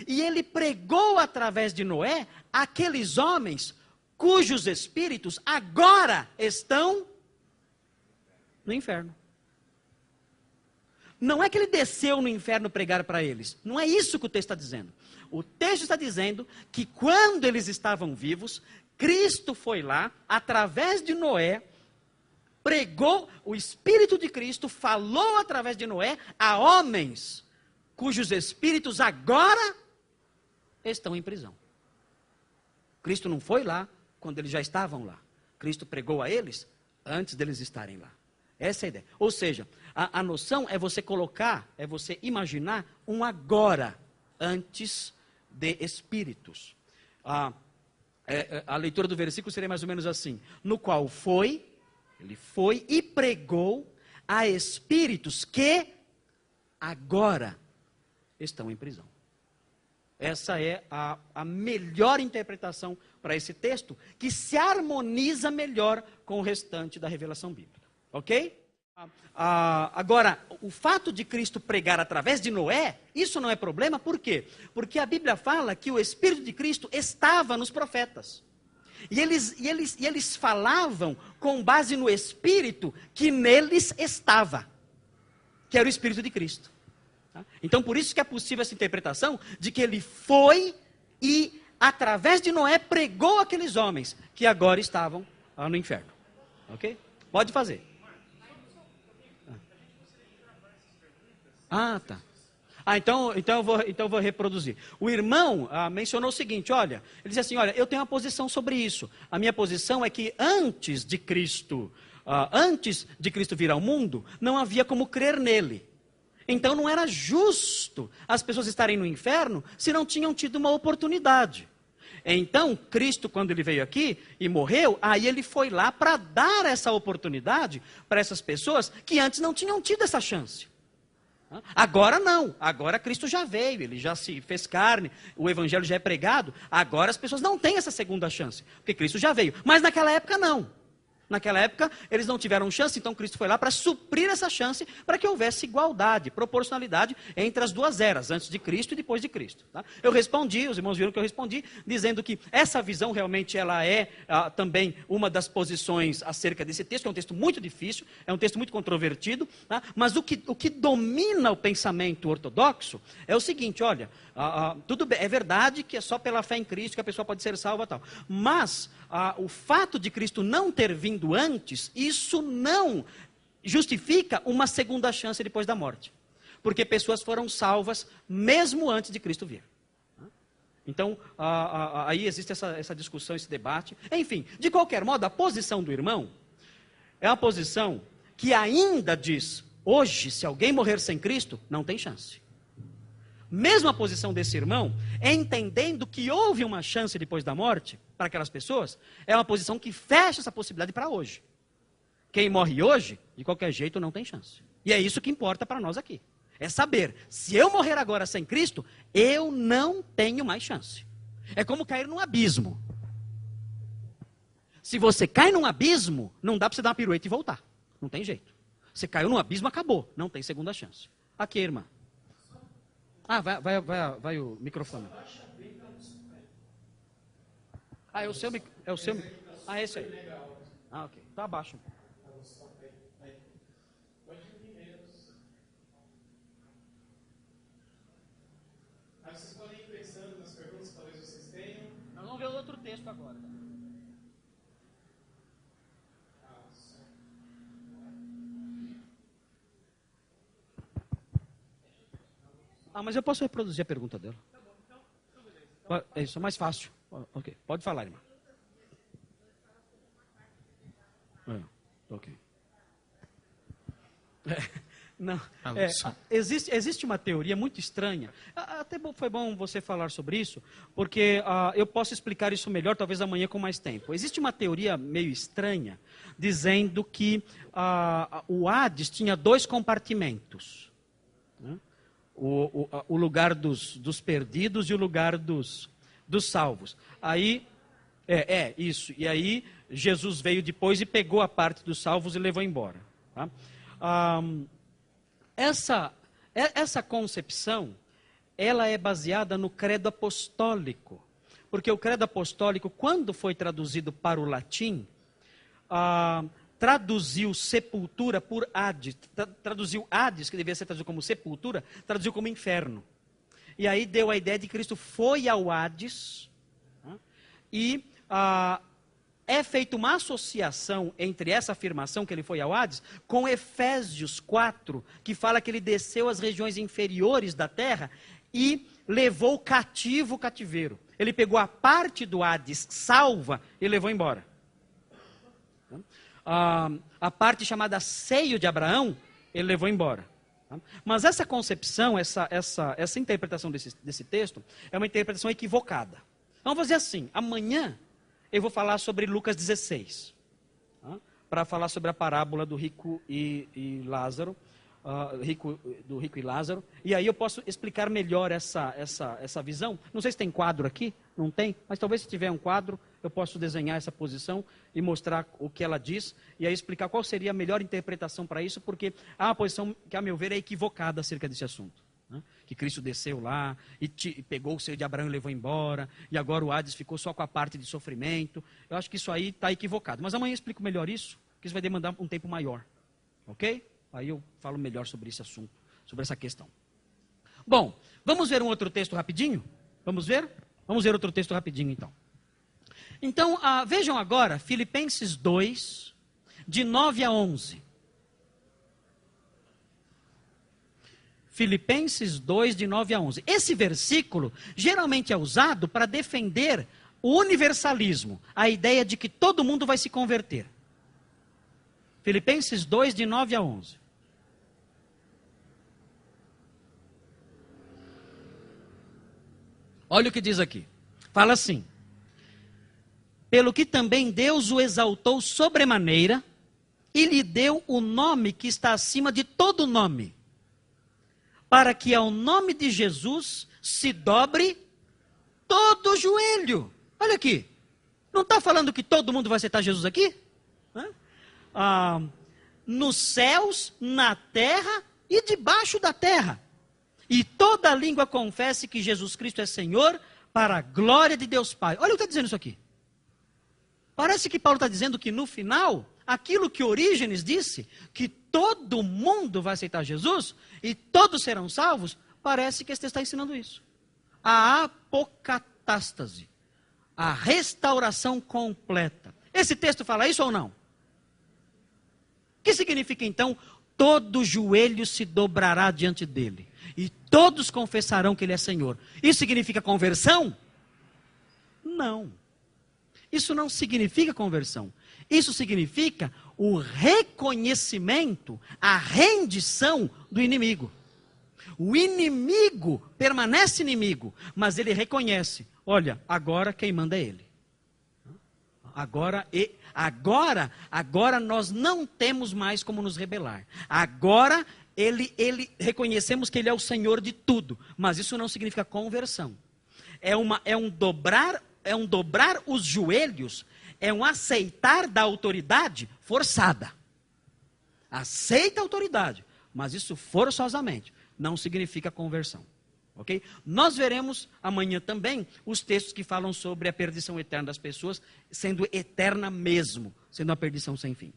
e ele pregou através de Noé aqueles homens cujos espíritos agora estão no inferno. Não é que ele desceu no inferno pregar para eles. Não é isso que o texto está dizendo. O texto está dizendo que quando eles estavam vivos, Cristo foi lá, através de Noé, pregou, o Espírito de Cristo falou através de Noé a homens cujos espíritos agora estão em prisão. Cristo não foi lá quando eles já estavam lá. Cristo pregou a eles antes deles estarem lá. Essa é a ideia. Ou seja, a noção é você colocar, é você imaginar um agora antes de espíritos. A leitura do versículo seria mais ou menos assim: no qual ele foi e pregou a espíritos que agora estão em prisão. Essa é a melhor interpretação para esse texto, que se harmoniza melhor com o restante da revelação bíblica. Ok? Agora, o fato de Cristo pregar através de Noé, isso não é problema, por quê? Porque a Bíblia fala que o Espírito de Cristo estava nos profetas. E eles falavam com base no Espírito que neles estava, que era o Espírito de Cristo. Então, por isso que é possível essa interpretação de que ele foi e, através de Noé, pregou aqueles homens que agora estavam no inferno. Ok? Pode fazer. Tá. Então eu vou reproduzir. O irmão mencionou o seguinte, olha, ele disse assim, olha, eu tenho uma posição sobre isso. A minha posição é que antes de Cristo vir ao mundo, não havia como crer nele. Então não era justo as pessoas estarem no inferno se não tinham tido uma oportunidade. Então, Cristo, quando ele veio aqui e morreu, aí ele foi lá para dar essa oportunidade para essas pessoas que antes não tinham tido essa chance. Agora não, agora Cristo já veio, ele já se fez carne, o evangelho já é pregado, agora as pessoas não têm essa segunda chance, porque Cristo já veio, mas naquela época não. Naquela época eles não tiveram chance, então Cristo foi lá para suprir essa chance, para que houvesse igualdade, proporcionalidade entre as duas eras, antes de Cristo e depois de Cristo. Tá? Eu respondi, os irmãos viram que eu respondi, dizendo que essa visão realmente ela é também uma das posições acerca desse texto, que é um texto muito difícil, é um texto muito controvertido, tá? Mas o que domina o pensamento ortodoxo é o seguinte, olha, tudo bem, é verdade que é só pela fé em Cristo que a pessoa pode ser salva, tal, mas o fato de Cristo não ter vindo antes, isso não justifica uma segunda chance depois da morte. Porque pessoas foram salvas mesmo antes de Cristo vir. Então, aí existe essa discussão, esse debate. Enfim, de qualquer modo, a posição do irmão é uma posição que ainda diz, hoje, se alguém morrer sem Cristo, não tem chance. Mesmo a posição desse irmão, entendendo que houve uma chance depois da morte para aquelas pessoas, é uma posição que fecha essa possibilidade para hoje. Quem morre hoje, de qualquer jeito, não tem chance. E é isso que importa para nós aqui. É saber, se eu morrer agora sem Cristo, eu não tenho mais chance. É como cair num abismo. Se você cai num abismo, não dá para você dar uma pirueta e voltar. Não tem jeito. Você caiu num abismo, acabou. Não tem segunda chance. Aqui, irmã. Vai o microfone. É o seu. Esse aí. Ok. Tá abaixo. Vocês podem ir pensando nas perguntas que talvez vocês tenham. Nós vamos ver outro texto agora. Mas eu posso reproduzir a pergunta dela. É isso, é mais fácil. Ok, pode falar, irmã. Ok. Não, existe uma teoria muito estranha. Até foi bom você falar sobre isso, porque eu posso explicar isso melhor, talvez amanhã com mais tempo. Existe uma teoria meio estranha, dizendo que o Hades tinha 2 compartimentos. Né? O lugar dos perdidos e o lugar dos salvos. Aí, isso. E aí, Jesus veio depois e pegou a parte dos salvos e levou embora. Tá? Essa concepção, ela é baseada no credo apostólico. Porque o credo apostólico, quando foi traduzido para o latim, traduziu sepultura por Hades. Traduziu Hades, que devia ser traduzido como sepultura, traduziu como inferno. E aí deu a ideia de que Cristo foi ao Hades, e é feita uma associação entre essa afirmação que ele foi ao Hades com Efésios 4, que fala que ele desceu às regiões inferiores da terra e levou cativo o cativeiro. Ele pegou a parte do Hades salva e levou embora. A parte chamada seio de Abraão, ele levou embora. Mas essa concepção, essa interpretação desse texto, é uma interpretação equivocada. Vamos fazer assim, amanhã eu vou falar sobre Lucas 16, para falar sobre a parábola do rico e Lázaro, do rico e Lázaro, e aí eu posso explicar melhor essa visão. Não sei se tem quadro aqui, não tem, mas talvez se tiver um quadro, eu posso desenhar essa posição e mostrar o que ela diz, e aí explicar qual seria a melhor interpretação para isso, porque há uma posição que, a meu ver, é equivocada acerca desse assunto. Que Cristo desceu lá e pegou o seio de Abraão e levou embora, e agora o Hades ficou só com a parte de sofrimento. Eu acho que isso aí está equivocado. Mas amanhã eu explico melhor isso, que isso vai demandar um tempo maior. Ok? Aí eu falo melhor sobre esse assunto, sobre essa questão. Bom, vamos ver um outro texto rapidinho? Vamos ver? Vamos ver outro texto rapidinho então. Então, vejam agora, Filipenses 2, de 9 a 11. Filipenses 2, de 9 a 11. Esse versículo geralmente é usado para defender o universalismo, a ideia de que todo mundo vai se converter. Filipenses 2, de 9 a 11. Olha o que diz aqui. Fala assim: pelo que também Deus o exaltou sobremaneira e lhe deu o nome que está acima de todo nome, para que ao nome de Jesus se dobre todo o joelho. Olha aqui, não está falando que todo mundo vai aceitar Jesus aqui? Nos céus, na terra e debaixo da terra. E toda língua confesse que Jesus Cristo é Senhor, para a glória de Deus Pai. Olha o que está dizendo isso aqui. Parece que Paulo está dizendo que no final, aquilo que Orígenes disse, que todo mundo vai aceitar Jesus e todos serão salvos, parece que esse texto está ensinando isso. A apocatástase, a restauração completa. Esse texto fala isso ou não? O que significa então? Todo joelho se dobrará diante dele e todos confessarão que ele é Senhor. Isso significa conversão? Não. Isso não significa conversão. Isso significa o reconhecimento, a rendição do inimigo. O inimigo permanece inimigo, mas ele reconhece: olha, agora quem manda é ele. Agora nós não temos mais como nos rebelar. Agora reconhecemos que ele é o Senhor de tudo, mas isso não significa conversão. É um dobrar os joelhos, é um aceitar da autoridade forçada. Aceita a autoridade, mas isso forçosamente não significa conversão. Ok? Nós veremos amanhã também os textos que falam sobre a perdição eterna das pessoas, sendo eterna mesmo, sendo uma perdição sem fim.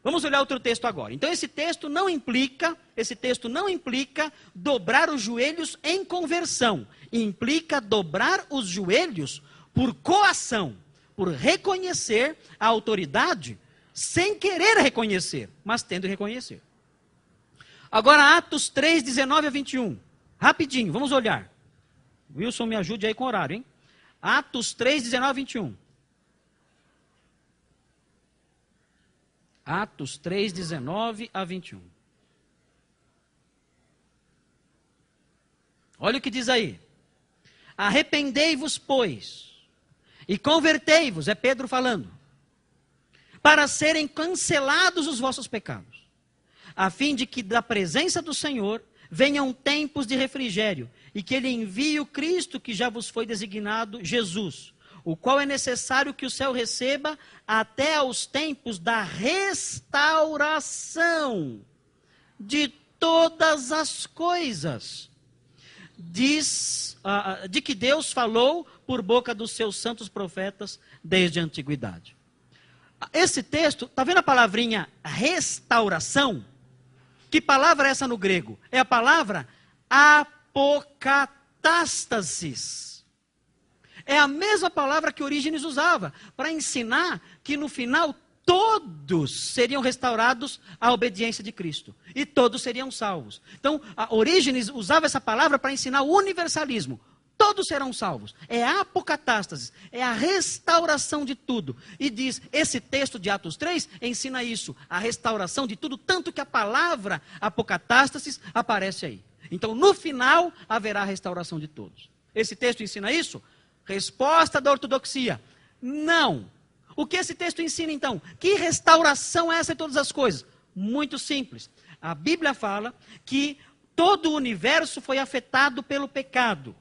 Vamos olhar outro texto agora. Então esse texto não implica dobrar os joelhos em conversão. Implica dobrar os joelhos por coação, por reconhecer a autoridade sem querer reconhecer, mas tendo que reconhecer. Agora Atos 3, 19 a 21. Rapidinho, vamos olhar. Wilson, me ajude aí com o horário, hein? Atos 3, 19 e 21. Atos 3, 19 a 21. Olha o que diz aí. Arrependei-vos, pois, e convertei-vos, é Pedro falando, para serem cancelados os vossos pecados, a fim de que da presença do Senhor venham tempos de refrigério, e que ele envie o Cristo que já vos foi designado, Jesus, o qual é necessário que o céu receba até aos tempos da restauração de todas as coisas, de que Deus falou por boca dos seus santos profetas desde a antiguidade. Esse texto, está vendo a palavrinha restauração? Que palavra é essa no grego? É a palavra apocatástasis. É a mesma palavra que Orígenes usava para ensinar que no final todos seriam restaurados à obediência de Cristo. E todos seriam salvos. Então, Orígenes usava essa palavra para ensinar o universalismo. Todos serão salvos. É a apocatástasis, é a restauração de tudo. E diz, esse texto de Atos 3 ensina isso, a restauração de tudo, tanto que a palavra apocatástasis aparece aí. Então, no final, haverá a restauração de todos. Esse texto ensina isso? Resposta da ortodoxia: não. O que esse texto ensina então? Que restauração é essa de todas as coisas? Muito simples. A Bíblia fala que todo o universo foi afetado pelo pecado.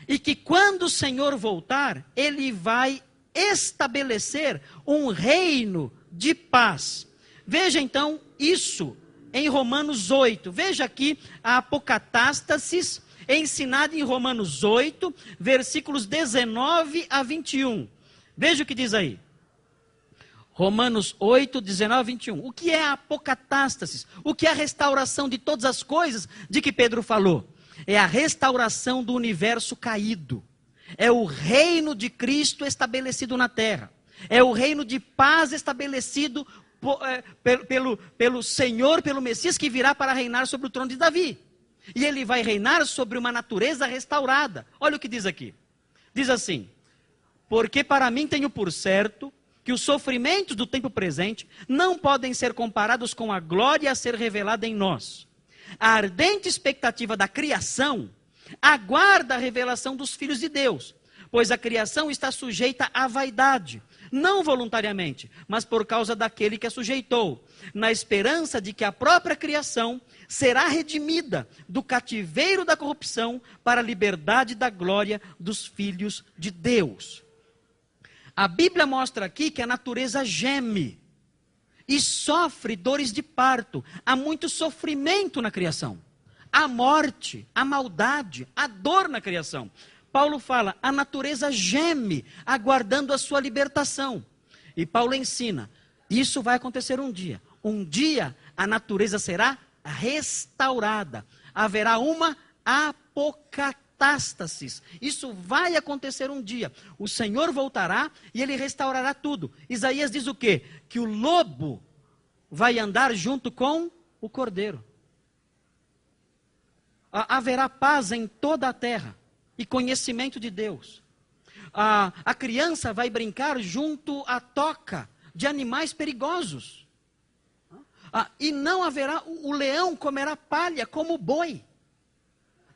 E que quando o Senhor voltar, Ele vai estabelecer um reino de paz. Veja então isso em Romanos 8. Veja aqui a apocatástasis ensinada em Romanos 8, versículos 19 a 21. Veja o que diz aí. Romanos 8, 19 a 21. O que é a apocatástasis? O que é a restauração de todas as coisas de que Pedro falou? É a restauração do universo caído. É o reino de Cristo estabelecido na terra. É o reino de paz estabelecido pelo Senhor, pelo Messias, que virá para reinar sobre o trono de Davi. E ele vai reinar sobre uma natureza restaurada. Olha o que diz aqui. Diz assim: porque para mim tenho por certo que os sofrimentos do tempo presente não podem ser comparados com a glória a ser revelada em nós. A ardente expectativa da criação aguarda a revelação dos filhos de Deus, pois a criação está sujeita à vaidade, não voluntariamente, mas por causa daquele que a sujeitou, na esperança de que a própria criação será redimida do cativeiro da corrupção para a liberdade da glória dos filhos de Deus. A Bíblia mostra aqui que a natureza geme e sofre dores de parto. Há muito sofrimento na criação. Há morte, há maldade, há dor na criação. Paulo fala, a natureza geme, aguardando a sua libertação. E Paulo ensina, isso vai acontecer um dia. Um dia a natureza será restaurada. Haverá uma apocatástasis. Isso vai acontecer um dia. O Senhor voltará e Ele restaurará tudo. Isaías diz o quê? Que o lobo vai andar junto com o cordeiro. Haverá paz em toda a terra e conhecimento de Deus. A criança vai brincar junto à toca de animais perigosos. E não haverá, o leão comerá palha como o boi.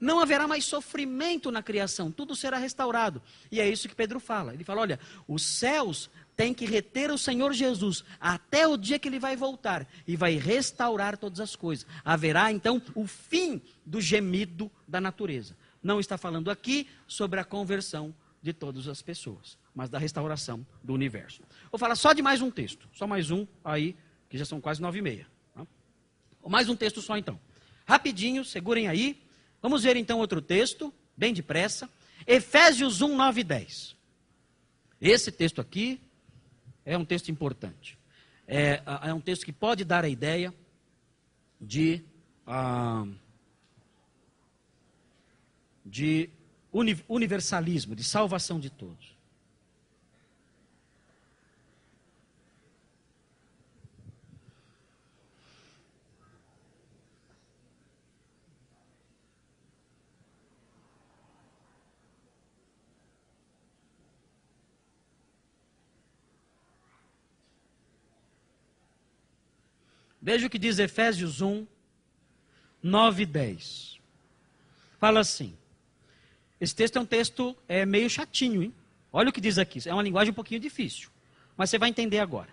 Não haverá mais sofrimento na criação, tudo será restaurado. E é isso que Pedro fala. Ele fala, olha, os céus têm que reter o Senhor Jesus até o dia que Ele vai voltar e vai restaurar todas as coisas. Haverá então o fim do gemido da natureza. Não está falando aqui sobre a conversão de todas as pessoas, mas da restauração do universo. Vou falar só de mais um texto, só mais um aí, que já são quase 9h30. Tá? Mais um texto só então. Rapidinho, segurem aí. Vamos ver então outro texto, bem depressa. Efésios 1, 9 e 10. Esse texto aqui é um texto importante. É um texto que pode dar a ideia de universalismo, de salvação de todos. Veja o que diz Efésios 1, 9 e 10. Fala assim. Esse texto é um texto meio chatinho, hein? Olha o que diz aqui. É uma linguagem um pouquinho difícil, mas você vai entender agora.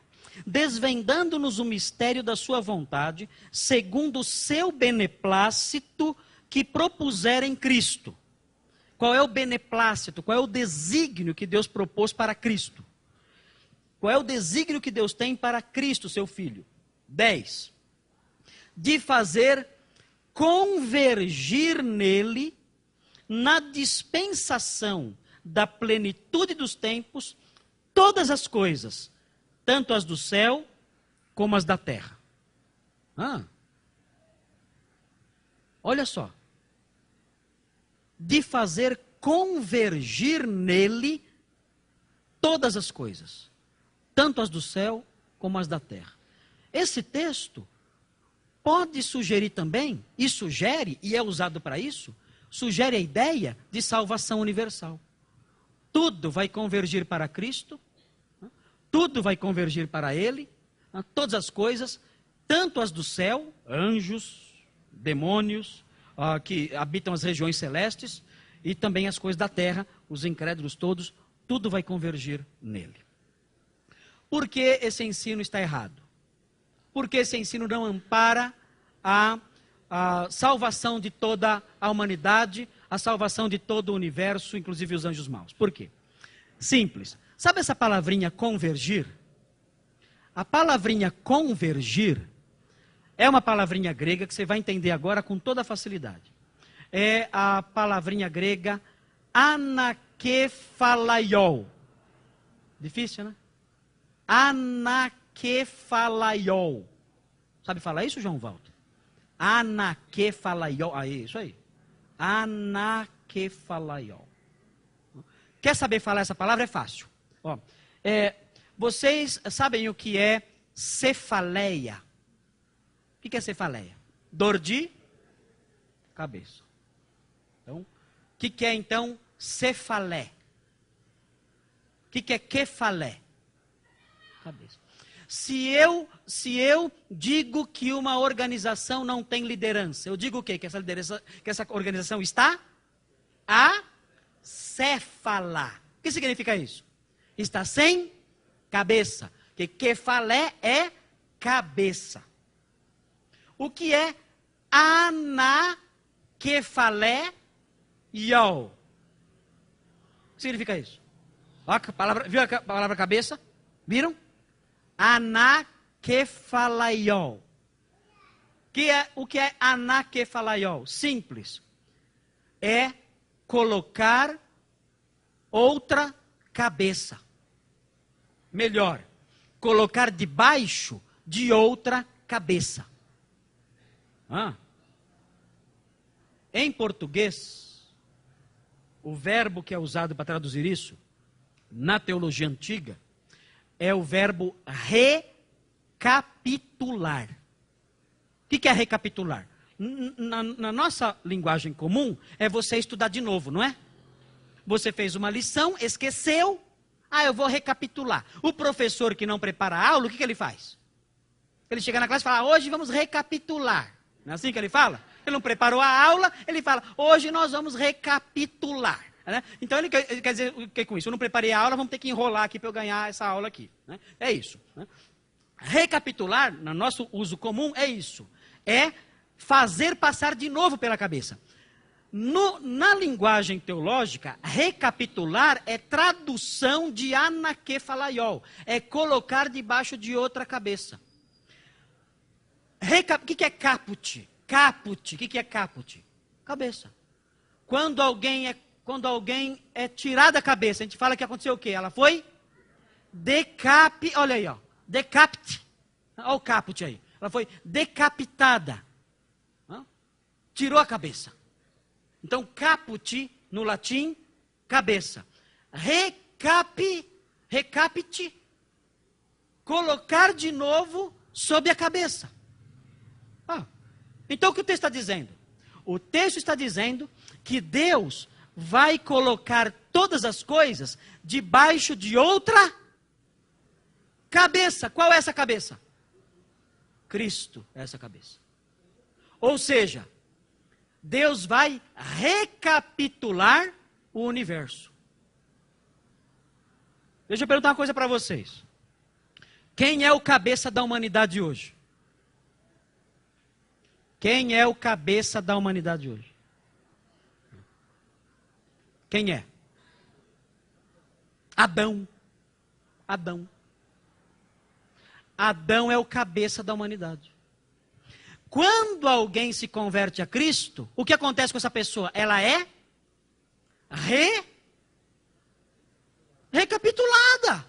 Desvendando-nos o mistério da sua vontade, segundo o seu beneplácito que propuser em Cristo. Qual é o beneplácito? Qual é o desígnio que Deus propôs para Cristo? Qual é o desígnio que Deus tem para Cristo, seu Filho? 10. De fazer convergir nele, na dispensação da plenitude dos tempos, todas as coisas, tanto as do céu como as da terra. Olha só. De fazer convergir nele todas as coisas, tanto as do céu como as da terra. Esse texto pode sugerir também, e sugere, e é usado para isso, sugere a ideia de salvação universal. Tudo vai convergir para Cristo, tudo vai convergir para Ele, todas as coisas, tanto as do céu, anjos, demônios, que habitam as regiões celestes, e também as coisas da terra, os incrédulos todos, tudo vai convergir nele. Por que esse ensino está errado? Porque esse ensino não ampara a salvação de toda a humanidade, a salvação de todo o universo, inclusive os anjos maus. Por quê? Simples. Sabe essa palavrinha convergir? A palavrinha convergir é uma palavrinha grega que você vai entender agora com toda facilidade. É a palavrinha grega anakephalaiol. Difícil, né? Anakephalaiol. Sabe falar isso, João Walter? Anakephalaiol. Aí, isso aí. Anakephalaiol. Quer saber falar essa palavra? É fácil. Vocês sabem o que é cefaleia? O que é cefaleia? Dor de cabeça. Então, o que é então cefalé? O que é kefalé? Cabeça. Se eu digo que uma organização não tem liderança, eu digo o quê? Que essa organização está acéfala. O que significa isso? Está sem cabeça. Que kefalé é cabeça. O que é anakephalé iol? O que significa isso? Viu a palavra cabeça? Viram? Anakephalaiol. O que é anakephalaiol? Simples. É colocar outra cabeça. Melhor, colocar debaixo de outra cabeça. Em português, o verbo que é usado para traduzir isso, na teologia antiga, é o verbo recapitular. O que é recapitular? Na nossa linguagem comum, é você estudar de novo, não é? Você fez uma lição, esqueceu, eu vou recapitular. O professor que não prepara a aula, o que ele faz? Ele chega na classe e fala, hoje vamos recapitular. Não é assim que ele fala? Ele não preparou a aula, ele fala, hoje nós vamos recapitular. Né? Então ele quer dizer o que com isso? Eu não preparei a aula, vamos ter que enrolar aqui para eu ganhar essa aula aqui. Né? É isso. Né? Recapitular, no nosso uso comum, é isso. É fazer passar de novo pela cabeça. Na linguagem teológica, recapitular é tradução de anakephalaiol. É colocar debaixo de outra cabeça. O que é caput? Caput. O que é caput? Cabeça. Quando alguém é tirado da cabeça, a gente fala que aconteceu o quê? Ela foi olha aí, decapite. Olha o caput aí. Ela foi decapitada. Tirou a cabeça. Então, caput, no latim, cabeça. Recapite, colocar de novo sobre a cabeça. Então, o que o texto está dizendo? O texto está dizendo que Deus vai colocar todas as coisas debaixo de outra cabeça. Qual é essa cabeça? Cristo é essa cabeça. Ou seja, Deus vai recapitular o universo. Deixa eu perguntar uma coisa para vocês. Quem é o cabeça da humanidade hoje? Quem é o cabeça da humanidade hoje? Quem é? Adão. Adão. Adão é o cabeça da humanidade. Quando alguém se converte a Cristo, o que acontece com essa pessoa? Ela é recapitulada.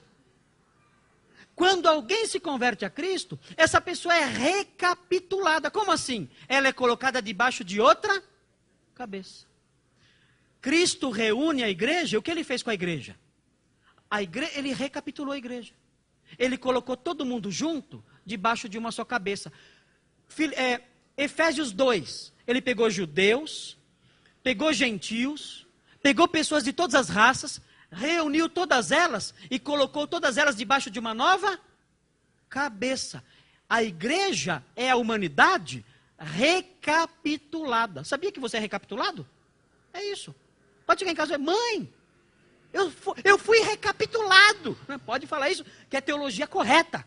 Quando alguém se converte a Cristo, essa pessoa é recapitulada. Como assim? Ela é colocada debaixo de outra cabeça. Cristo reúne a igreja, o que ele fez com a igreja? Ele recapitulou a igreja. Ele colocou todo mundo junto, debaixo de uma só cabeça. Efésios 2, ele pegou judeus, pegou gentios, pegou pessoas de todas as raças, reuniu todas elas e colocou todas elas debaixo de uma nova cabeça. A igreja é a humanidade recapitulada. Sabia que você é recapitulado? É isso. Pode chegar em casa e dizer, mãe, eu fui recapitulado. Pode falar isso, que é teologia correta.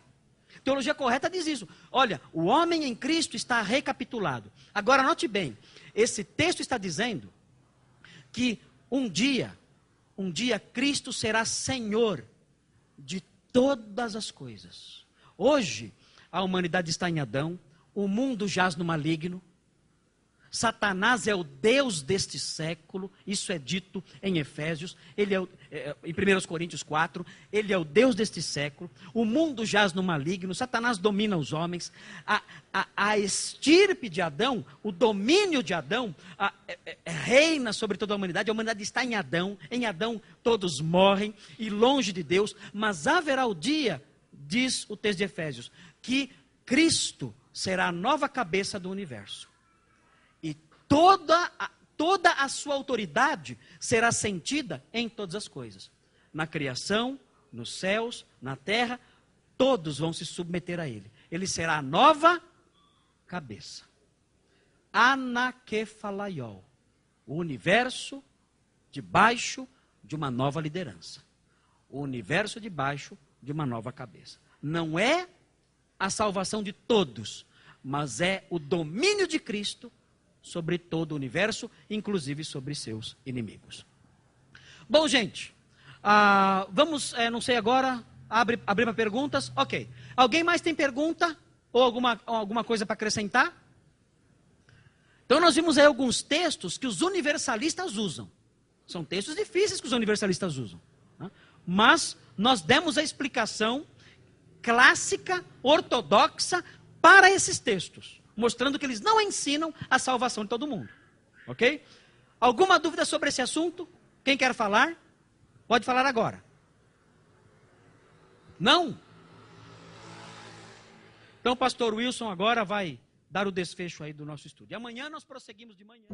Teologia correta diz isso. Olha, o homem em Cristo está recapitulado. Agora, note bem, esse texto está dizendo que um dia Cristo será Senhor de todas as coisas. Hoje, a humanidade está em Adão, o mundo jaz no maligno, Satanás é o Deus deste século, isso é dito em Efésios, em 1 Coríntios 4, ele é o Deus deste século, o mundo jaz no maligno, Satanás domina os homens, a estirpe de Adão, o domínio de Adão, reina sobre toda a humanidade está em Adão todos morrem e longe de Deus, mas haverá o dia, diz o texto de Efésios, que Cristo será a nova cabeça do universo. Toda a sua autoridade será sentida em todas as coisas. Na criação, nos céus, na terra, todos vão se submeter a ele. Ele será a nova cabeça. Anakephalaiol. O universo debaixo de uma nova liderança. O universo debaixo de uma nova cabeça. Não é a salvação de todos, mas é o domínio de Cristo sobre todo o universo, inclusive sobre seus inimigos. Bom, gente, vamos, não sei agora, abrir para perguntas. Ok. Alguém mais tem pergunta? Ou alguma coisa para acrescentar? Então nós vimos aí alguns textos que os universalistas usam. São textos difíceis que os universalistas usam. Né? Mas nós demos a explicação clássica, ortodoxa, para esses textos, mostrando que eles não ensinam a salvação de todo mundo. Ok? Alguma dúvida sobre esse assunto? Quem quer falar? Pode falar agora. Não? Então o pastor Wilson agora vai dar o desfecho aí do nosso estudo. E amanhã nós prosseguimos de manhã.